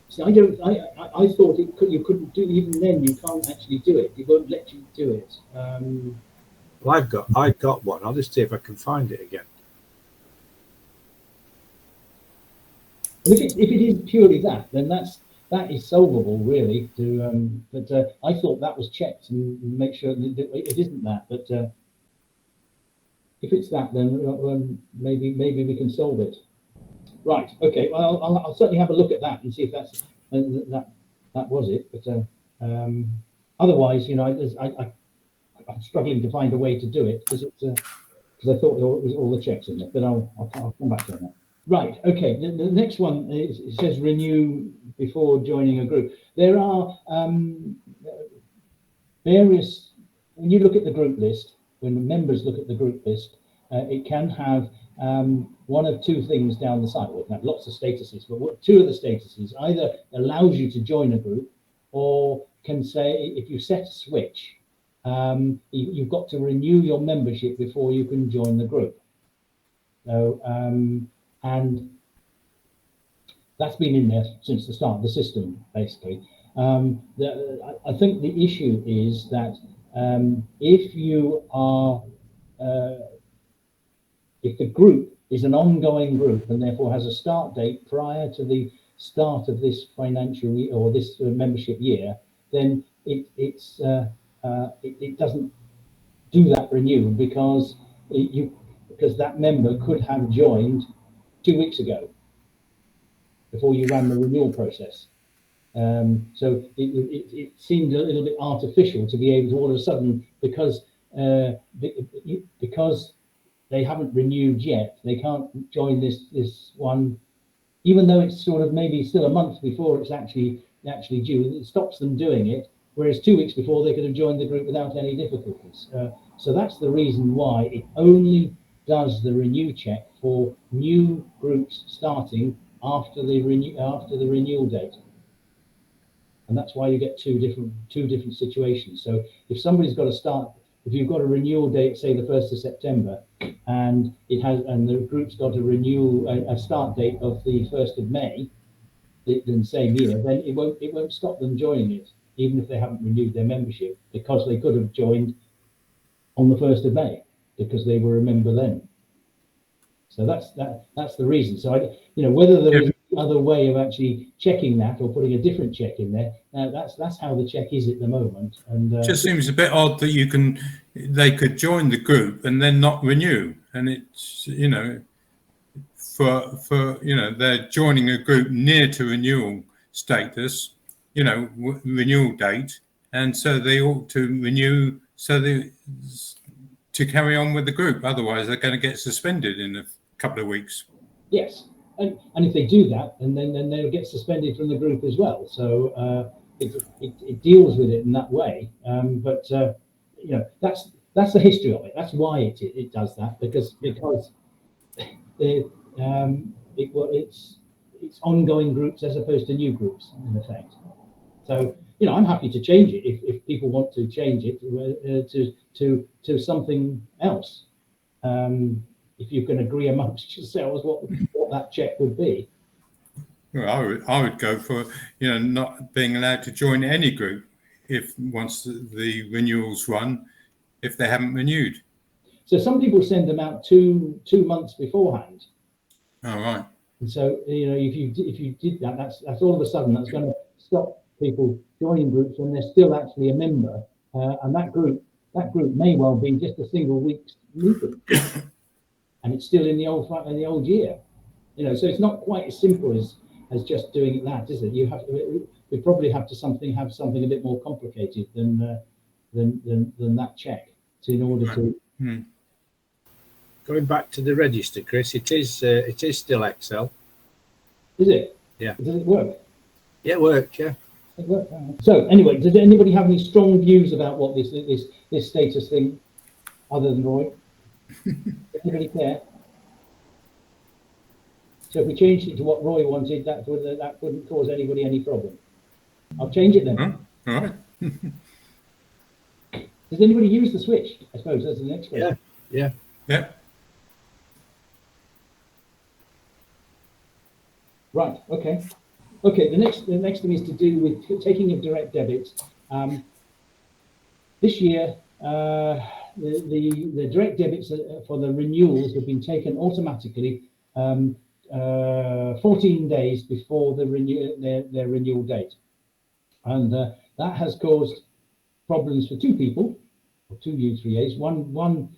So I thought you couldn't do, even then you can't actually do it. It won't let you do it. Well, I've got one. I'll just see if I can find it again. If it is purely that, then that is solvable really. But I thought that was checked and make sure that it isn't that. But if it's that, then maybe we can solve it. Right. Okay. Well, I'll certainly have a look at that and see if that was it. But otherwise, I'm struggling to find a way to do it because I thought there was all the checks in it. But I'll come back to that. Right. Okay. The next one it says renew before joining a group. There are various. When you look at the group list, when the members look at the group list, it can have one of two things down the side. Well, it can have lots of statuses, but two of the statuses either allows you to join a group, or can say if you set a switch, you've got to renew your membership before you can join the group. So and that's been in there since the start of the system, basically. I think the issue is that if you are if the group is an ongoing group and therefore has a start date prior to the start of this financial year or this membership year, then it doesn't do that renew because that member could have joined 2 weeks ago before you ran the renewal process. So it seemed a little bit artificial to be able to all of a sudden, because they haven't renewed yet, they can't join this one, even though it's sort of maybe still a month before it's actually due. It stops them doing it, whereas 2 weeks before they could have joined the group without any difficulties. So that's the reason why it only does the renew check for new groups starting after the renewal date. And that's why you get two different situations. So if somebody's got to start, if you've got a renewal date, say the 1st of September, and the group's got a start date of the 1st of May, in the same year, then it won't stop them joining it, even if they haven't renewed their membership, because they could have joined on the 1st of May because they were a member then. So that's the reason. So whether there is another way of actually checking that or putting a different check in there, that's how the check is at the moment. And it just seems a bit odd that they could join the group and then not renew, and it's they're joining a group near to renewal status, renewal date, and so they ought to renew to carry on with the group. Otherwise, they're going to get suspended in a couple of weeks. Yes, and if they do that, and then they'll get suspended from the group as well. So it deals with it in that way. But that's the history of it. That's why it does that, because it's ongoing groups as opposed to new groups in effect. So I'm happy to change it if people want to change it to something else. If you can agree amongst yourselves what that check would be. Well, I would go for not being allowed to join any group if once the renewals run, if they haven't renewed. So some people send them out two months beforehand. All right. And so if you did that, that's all of a sudden that's going to stop people joining groups when they're still actually a member, and that group may well be just a single week's meeting, and it's still in the old year. So it's not quite as simple as just doing that, is it? We probably have something a bit more complicated than that check in order to. Going back to the register, Chris, it is still Excel. Is it? Yeah. Does it work? Yeah, it works. Yeah. It works. So anyway, does anybody have any strong views about what this status thing, other than Roy? Anybody care? So if we changed it to what Roy wanted, that wouldn't cause anybody any problem. I'll change it then. All right. Does anybody use the switch? I suppose that's the next question. Yeah. Right. Okay. The next thing is to do with taking of direct debits. This year, the direct debits for the renewals have been taken automatically 14 days before their renewal date, and that has caused problems for two people, or two U3As. One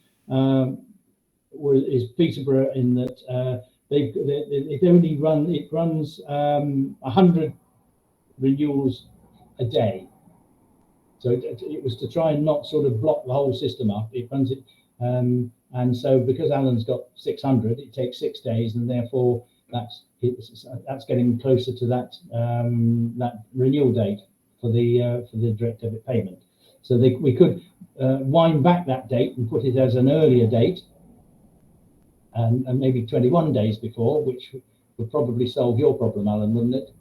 is Peterborough, in that it runs 100 renewals a day. So it was to try and not sort of block the whole system up. It runs it, and so because Alan's got 600, it takes 6 days, and therefore that's getting closer to that renewal date for the direct debit payment. So we could wind back that date and put it as an earlier date, and maybe 21 days before, which would probably solve your problem, Alan, wouldn't it?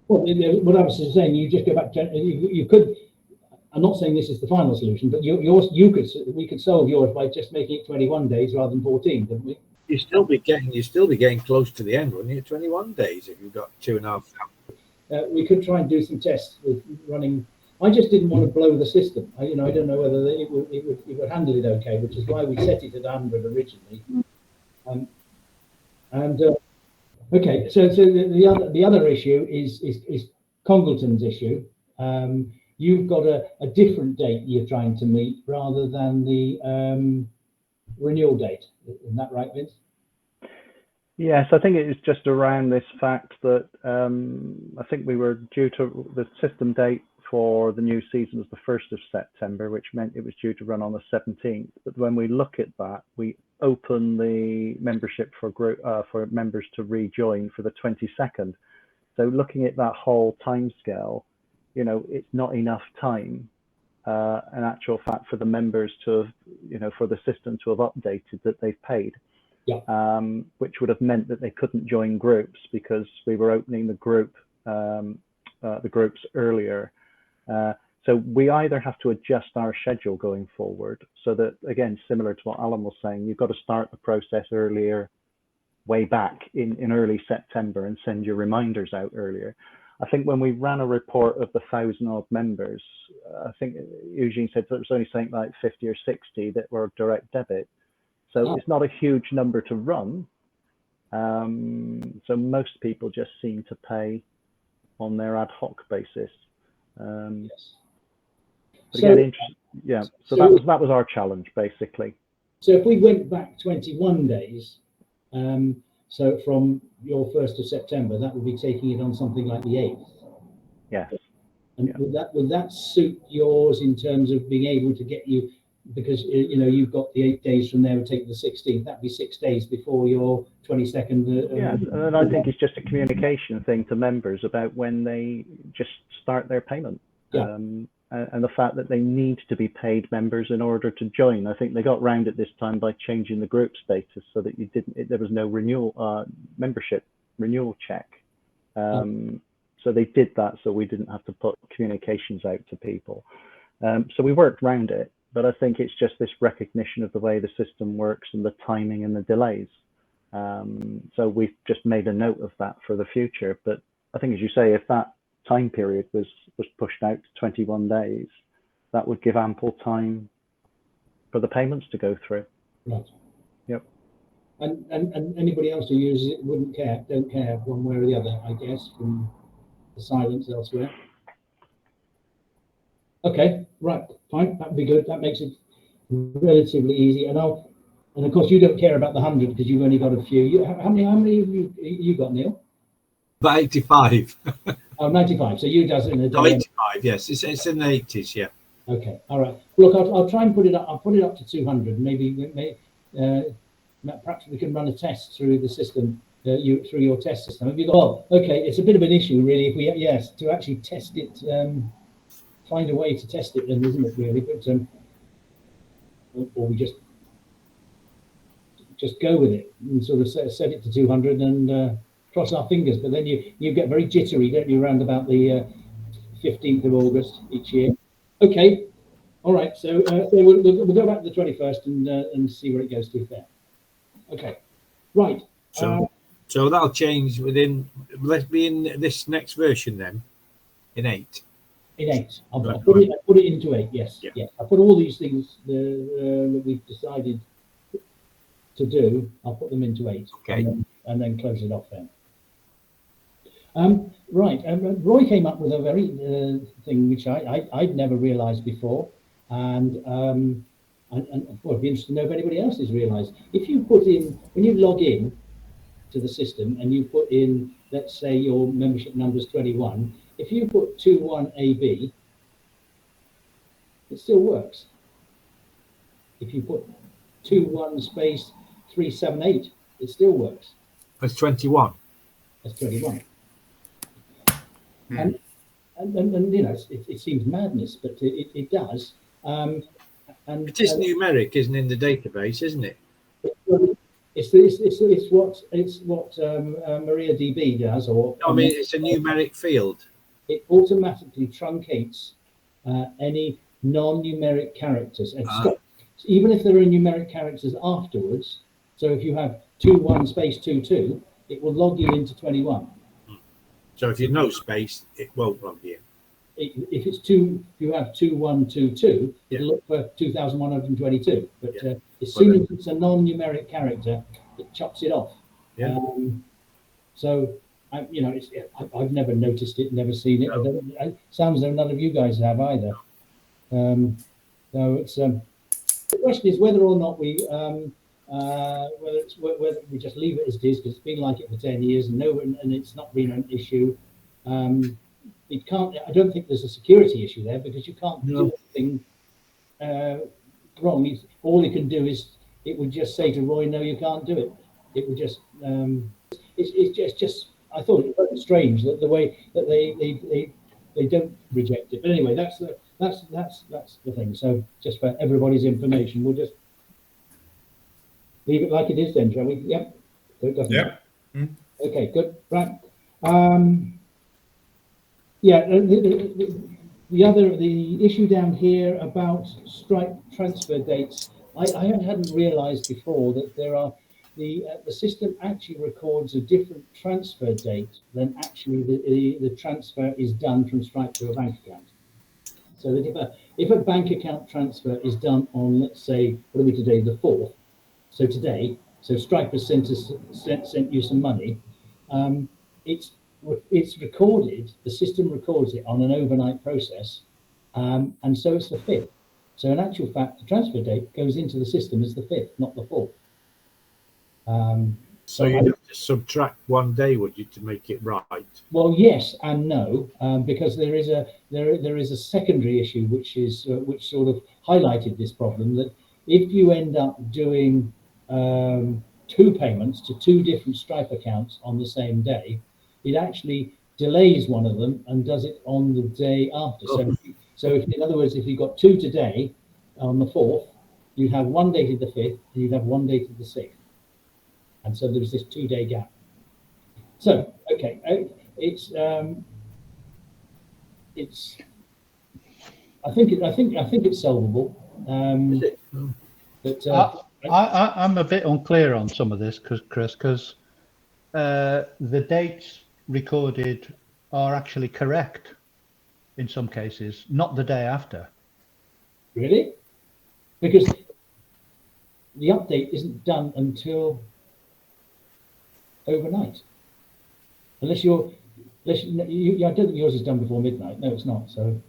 Well, what I was saying, you just go back to, you could. I'm not saying this is the final solution, but we could solve yours by just making it 21 days rather than 14, couldn't we? You'd still be getting close to the end, wouldn't you? 21 days if you've got 2.5 hours. We could try and do some tests with running. I just didn't want to blow the system. I don't know whether it would handle it okay, which is why we set it at 100 originally. Okay, so the other issue is Congleton's issue. You've got a different date you're trying to meet rather than the renewal date. Isn't that right, Vince? Yes, I think it was just around this fact that I think we were due to, the system date for the new season was the 1st of September, which meant it was due to run on the 17th. But when we look at that, we open the membership for members to rejoin for the 22nd. So looking at that whole timescale, it's not enough time an actual fact for the members to have, you know, for the system to have updated that they've paid. Yeah. Which would have meant that they couldn't join groups because we were opening the groups earlier. So we either have to adjust our schedule going forward so that, again, similar to what Alan was saying, you've got to start the process earlier, way back in early September, and send your reminders out earlier. I think when we ran a report of the 1,000 odd members, I think Eugene said there was only something like 50 or 60 that were direct debit. So it's not a huge number to run. So most people just seem to pay on their ad hoc basis. Yes. But again, so that was our challenge basically. So if we went back 21 days, so from your 1st of September, that would be taking it on something like the 8th. Yes. And would that suit yours in terms of being able to get you, because you know you've got the 8 days from there, would take the 16th. That'd be 6 days before your 22nd. Yeah, and I think it's just a communication thing to members about when they just start their payment. Yeah. And the fact that they need to be paid members in order to join. I think they got round it this time by changing the group status so that there was no membership renewal check. So they did that so we didn't have to put communications out to people. So we worked around it, but I think it's just this recognition of the way the system works and the timing and the delays. So we've just made a note of that for the future. But I think, as you say, if that time period was pushed out to 21 days, that would give ample time for the payments to go through. Right. Yep. And anybody else who uses it don't care one way or the other, I guess, from the silence elsewhere. Okay, right, fine, that would be good. That makes it relatively easy. And of course you don't care about the 100 because you've only got a few. How many have you got, Neil? About 85. Oh, 95. So you does it in a day. Oh, 85, yes. It's in the 80s, yeah. Okay, all right. Look, I'll try and put it up. I'll put it up to 200. Maybe perhaps we can run a test through the system, through your test system. Have you got? Oh, okay. It's a bit of an issue, really. If to actually test it, find a way to test it, then, isn't it, really? But or we just go with it and sort of set it to 200 and cross our fingers. But then you get very jittery, don't you, around about the 15th of August each year. Okay, all right. So we'll go back to the 21st and see where it goes to there. Okay, right. So that'll change within. Let's be in this next version then, in 8. In 8, I'll put it into 8. Yes, yeah. Yes. I put all these things that we've decided to do. I'll put them into 8. Okay. And then close it off then. Right. Roy came up with a very thing which I'd never realised before, and well, it'd be interesting to know if anybody else has realised. If you put in, when you log in to the system and you put in, let's say your membership number is 21, if you put 21AB, it still works. If you put 21 space 378, it still works. That's 21. That's 21. And you know, it seems madness, but it does. And it is numeric, isn't it, in the database, isn't it? It's what MariaDB does, or I mean, it's a numeric field. It automatically truncates any non-numeric characters, even if there are numeric characters afterwards. So if you have 21 space 22, it will log you into 21. So if you no space, it won't log you in. If it's if you have 2122, it'll look for 2122. But as soon as it's a non-numeric character, it chops it off. Yeah. So you know, I've never noticed it, never seen it. No. It sounds as though none of you guys have either. So it's the question is whether or not we whether we just leave it as it is, because it's been like it for 10 years and it's not been an issue. It can't. I don't think there's a security issue there, because you can't do anything wrong. All you can do is it would just say to Roy, no, you can't do it. It would just it's just. I thought it was strange that the way that they don't reject it. But anyway, that's that's the thing. So just for everybody's information, we'll just leave it like it is then, shall we? Yep. So it doesn't. Yep. Okay, good. Right. Yeah. The issue down here about Stripe transfer dates. I hadn't realised before that there are the system actually records a different transfer date than actually the transfer is done from Stripe to a bank account. So that if a bank account transfer is done on, let's say, what are we today, the 4th? So today, so Stripe has sent you some money. It's recorded. The system records it on an overnight process, and so it's the 5th. So in actual fact, the transfer date goes into the system as the 5th, not the 4th. So you have to subtract 1 day, would you, to make it right? Well, yes and no, because there is a secondary issue which sort of highlighted this problem, that if you end up doing 2 payments to 2 different Stripe accounts on the same day, it actually delays one of them and does it on the day after. So if, in other words, if you got 2 today on the 4th, you'd have 1 dated the 5th and you'd have 1 dated the 6th. And so there's this 2-day gap. So, okay, it's I think it's solvable. Is it? But I'm a bit unclear on some of this, Chris, because the dates recorded are actually correct in some cases, not the day after. Really? Because the update isn't done until overnight. Unless I don't think yours is done before midnight. No, it's not. So,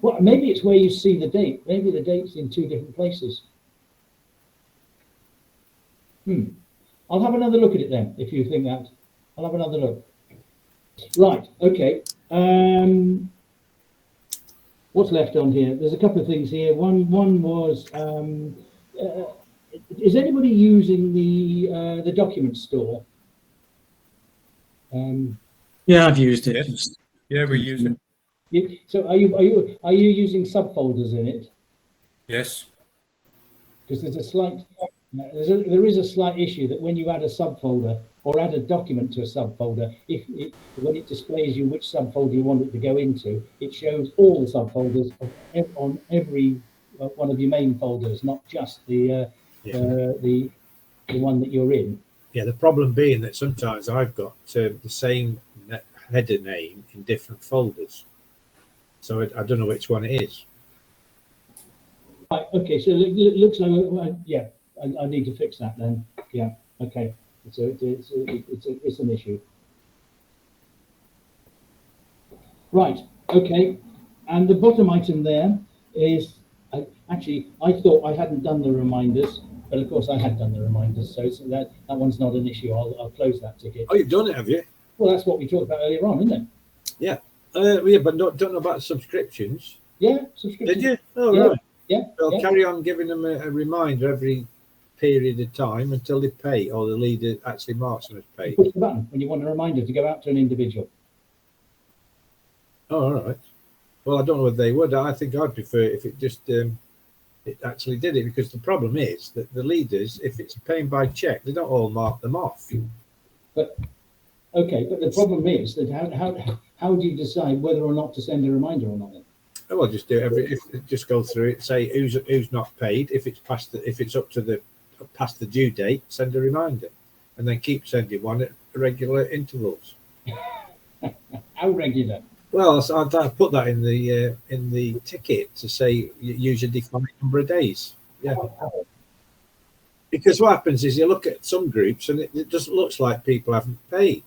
well, maybe it's where you see the date. Maybe the date's in 2 different places. I'll have another look at it then, if you think that. I'll have another look. Right, okay. What's left on here? There's a couple of things here. One was, is anybody using the document store? Yeah, I've used it. Yes. Yeah, we use it. So are you using subfolders in it? Yes. Because there's there is a slight issue that when you add a subfolder or add a document to a subfolder, when it displays you which subfolder you want it to go into, it shows all the subfolders on every one of your main folders, not just the one that you're in. Yeah, the problem being that sometimes I've got the same header name in different folders, so I don't know which one it is. Right. Okay. So it looks like yeah. I need to fix that then. Yeah. Okay. So it's an issue. Right. Okay. And the bottom item there is actually I thought I hadn't done the reminders, but of course I had done the reminders, so that one's not an issue. I'll close that ticket. Oh, you've done it, have you? Well, that's what we talked about earlier on, isn't it? Yeah. Yeah, but don't know about subscriptions. Yeah, subscriptions. Did you? Oh, yeah. right. Yeah. I'll yeah. carry on giving them a reminder every period of time until they pay, or the leader actually marks them as paid. Push the button when you want a reminder to go out to an individual. Oh, all right. Well, I don't know whether they would. I think I'd prefer if it just it actually did it, because the problem is that the leaders, if it's paying by check, they don't all mark them off. But okay, but the problem is that how do you decide whether or not to send a reminder or not? Oh, well, just do it just go through it, say who's not paid. If it's up to the past the due date, send a reminder, and then keep sending one at regular intervals. How regular? Well, so I put that in the ticket to say use a defined number of days. Yeah. Because what happens is you look at some groups and it just looks like people haven't paid,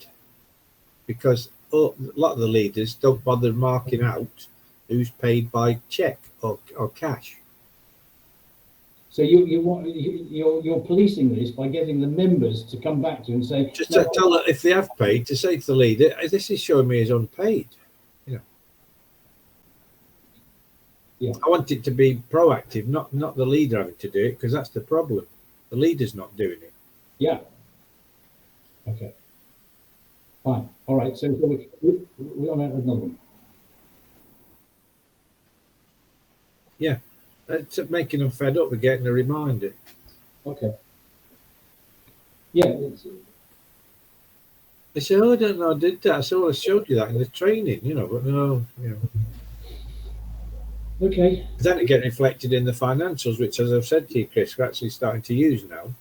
because a lot of the leaders don't bother marking out who's paid by check or cash. So you're policing this by getting the members to come back to you and say, just to tell them if they have paid, to say to the leader, this is showing me as unpaid. Yeah. I want it to be proactive, not the leader having to do it, because that's the problem. The leader's not doing it. Yeah. Okay. Fine. All right. So we're on another one. Yeah, it's making them fed up with getting a reminder. Okay. Yeah. They say, "Oh, I don't know, I did that. So I showed you that in the training, but no, Okay. Then it gets reflected in the financials, which, as I've said to you, Chris, we're actually starting to use now.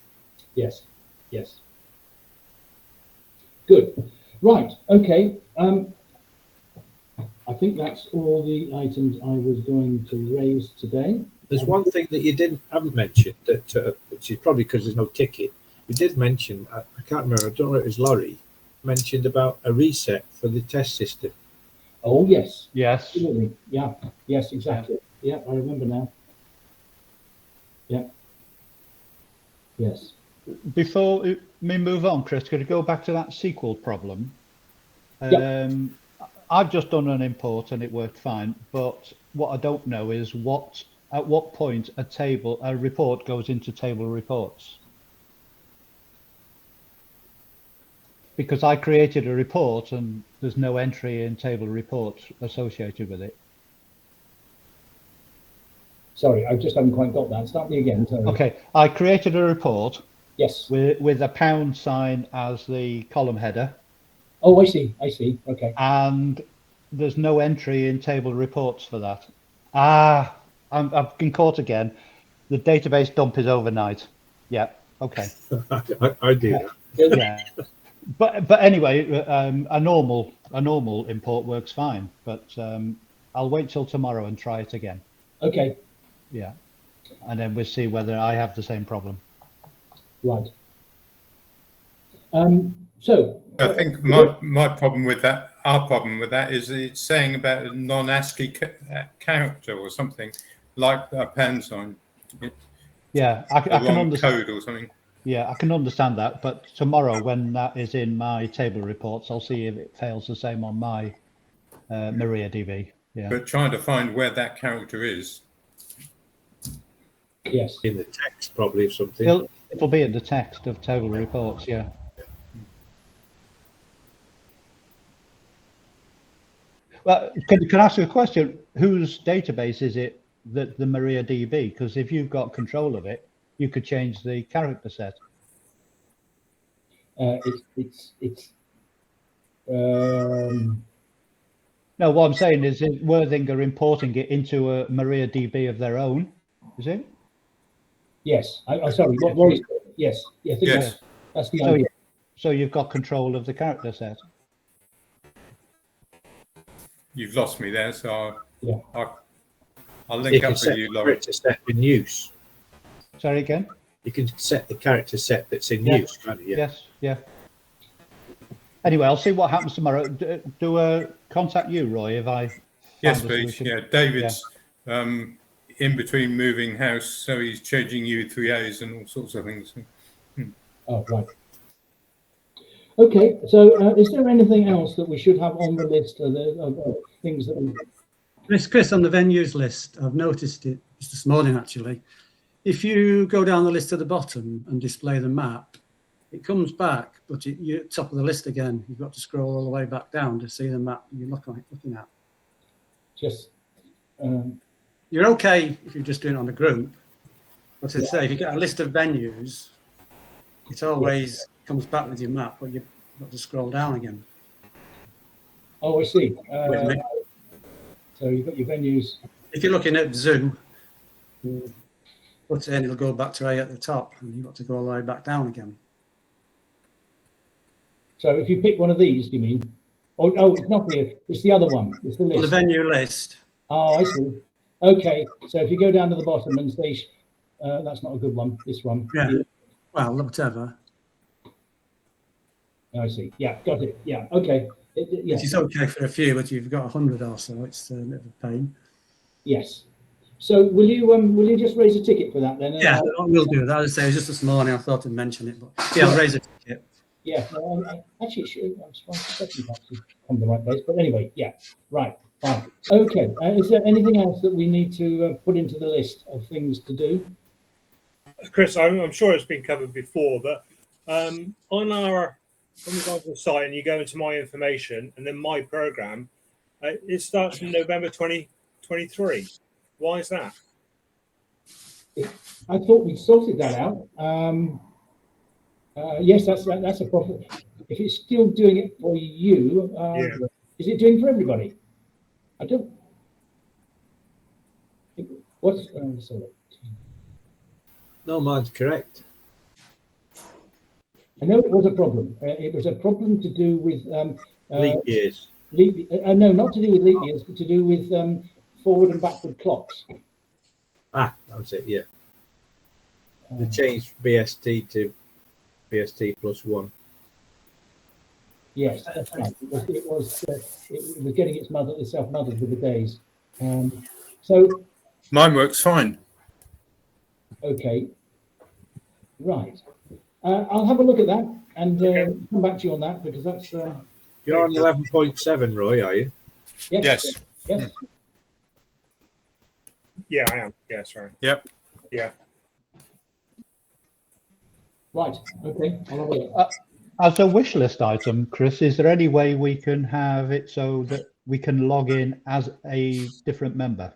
Yes. Yes. Good. Right. Okay. I think that's all the items I was going to raise today. There's one thing that you haven't mentioned, that which is probably because there's no ticket. You did mention, I can't remember, I don't know if it was Laurie, mentioned about a reset for the test system. Oh, yes. Yes. Absolutely. Yeah. Yes, exactly. Yeah, I remember now. Yeah. Yes. Before we move on, Chris, could you go back to that SQL problem? I've just done an import and it worked fine, but what I don't know is at what point a report goes into table reports. Because I created a report and there's no entry in table reports associated with it. Sorry, I just haven't quite got that. Start me again. Sorry. Okay, I created a report. Yes. With a pound sign as the column header. Oh, I see. Okay. And there's no entry in table reports for that. I've been caught again. The database dump is overnight. Yeah. Okay. I do that. Yeah. But anyway, a normal import works fine. But I'll wait till tomorrow and try it again. Okay. Yeah. And then we'll see whether I have the same problem. Right. So I think my problem with that, our problem with that, is it's saying about a non-ASCII character or something like a pound sign. Yeah, I can understand code or something. Yeah, I can understand that. But tomorrow, when that is in my table reports, I'll see if it fails the same on my MariaDB. Yeah. But trying to find where that character is. Yes. In the text, probably, or something. It'll be in the text of table reports, yeah. Well, can I ask you a question? Whose database is it that the MariaDB? Because if you've got control of it, you could change the character set. No, what I'm saying is Worthing are importing it into a MariaDB of their own, is it? Yes. Sorry. What was? Yes. Yeah, I think Yes. That's the idea. So you've got control of the character set. You've lost me there, so Yeah. I'll link up with you, Laurie. Character set in use. Sorry again? You can set the character set that's in use, can't you? Yes, yeah. Anyway, I'll see what happens tomorrow. Do contact you, Roy, if I Yes, find a please. solution. Yeah, David's in between moving house, so he's changing U3As and all sorts of things. Oh, right. Okay. So, is there anything else that we should have on the list of things that we? Chris, on the venues list, I've noticed it just this morning actually. If you go down the list at the bottom and display the map, it comes back, but you're at the top of the list again. You've got to scroll all the way back down to see the map you're looking at. Just. You're okay if you're just doing it on a group, but as I say, if you get a list of venues, it always comes back with your map, but you've got to scroll down again. Oh, I see. With me. So you've got your venues. If you're looking at Zoo, put it in, it'll go back to A at the top, and you've got to go all the way back down again. So if you pick one of these, do you mean? Oh, no, it's not here. It's the other one. It's the list. On the venue list. Oh, I see. Okay. So if you go down to the bottom and say, that's not a good one. This one. Yeah. Well, whatever. I see. Yeah, got it. Yeah. Okay. Yeah. It's okay for a few, but you've got 100 or so. It's a bit of a pain. Yes. So will you just raise a ticket for that then? Yeah, we'll do that. As I say, just this morning I thought I'd mention it, but yeah, I'll raise a ticket. Yeah. Actually, I'm surprised to come to the right place. But anyway, yeah. Right. Fine. Okay. Is there anything else that we need to put into the list of things to do? Chris, I'm sure it's been covered before, but when we go onto the site and you go into my information and then my program, it starts in November 2023. Why is that? I thought we'd sorted that out. Yes, that's a problem. If it's still doing it for you, is it doing for everybody? I don't. What's No, mine's correct. I know it was a problem. It was a problem to do with Leap years. no, not to do with leap years, but to do with forward and backward clocks. Ah, that's it. Yeah, they changed BST to BST +1. Yes, that's right. It was getting itself muddled with the days. So Mine works fine. okay, right. I'll have a look at that and come back to you on that because that's. You're on 11.7, Roy, are you? Yes. Yes. Yeah, I am. Yeah, sorry. Yep. Yeah. Right. Okay. I'll have a look. As a wish list item, Chris, is there any way we can have it so that we can log in as a different member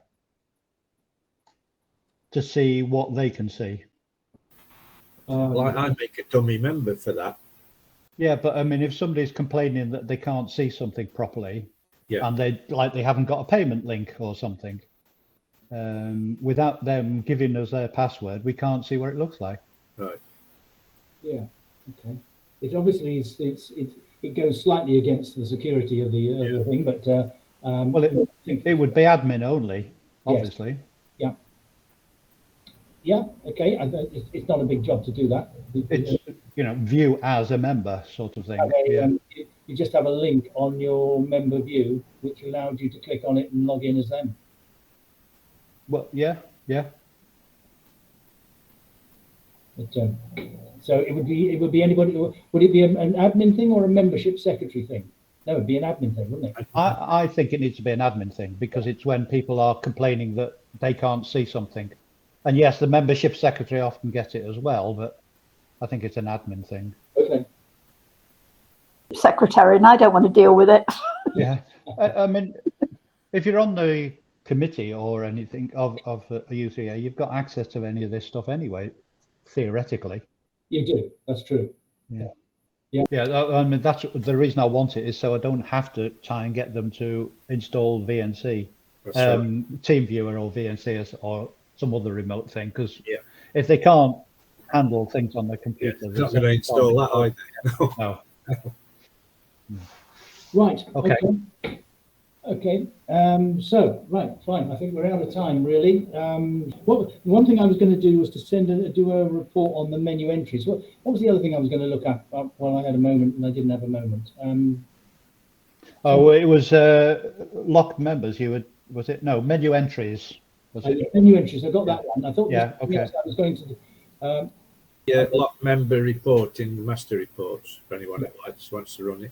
to see what they can see? Like I make a dummy member for that. Yeah, but I mean, if somebody's complaining that they can't see something properly, and they haven't got a payment link or something, without them giving us their password, we can't see what it looks like. Right. Yeah. Okay. It obviously it goes slightly against the security of the thing, but well, it would be admin only, obviously. Yes. Yeah. Okay. It's not a big job to do that. It's view as a member sort of thing. You just have a link on your member view, which allows you to click on it and log in as them. Well, yeah. But, so it would be anybody. Would it be an admin thing or a membership secretary thing? No, it'd be an admin thing, wouldn't it? I think it needs to be an admin thing because it's when people are complaining that they can't see something. And yes, the membership secretary often gets it as well, but I think it's an admin thing. Okay. Secretary, and I don't want to deal with it. Yeah, I mean, if you're on the committee or anything of a UCA, you've got access to any of this stuff anyway, theoretically. You do. That's true. Yeah. I mean, that's the reason I want it is so I don't have to try and get them to install VNC, TeamViewer or VNC or some other remote thing. Because if they can't handle things on their computer, they're not going to install that either. No. Right. Okay. So right, fine. I think we're out of time, really. One thing I was going to do was to do a report on the menu entries. What was the other thing I was going to look at while I had a moment and I didn't have a moment? It was locked members. Was it? No, menu entries. Was it? Menu entries. I got that one. I thought. Yeah. Okay. I was going to. Locked member report in the master reports for anyone that wants to run it.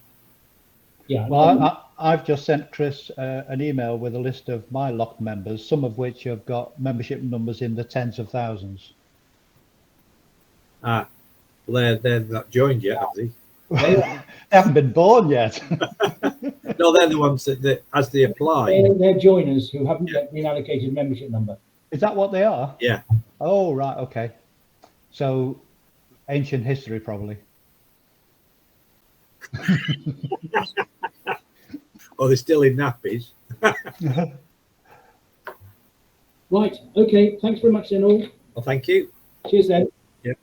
Yeah. Well, I've just sent Chris an email with a list of my locked members, some of which have got membership numbers in the tens of thousands. Well, they're not joined yet, have they? They haven't been born yet. No, they're the ones that as they apply. They're joiners who haven't yet been allocated membership number. Is that what they are? Yeah. Oh, right. Okay. So ancient history, probably. Or they're still in nappies. Right. Okay. Thanks very much, then, all. Well, thank you. Cheers, then. Yeah.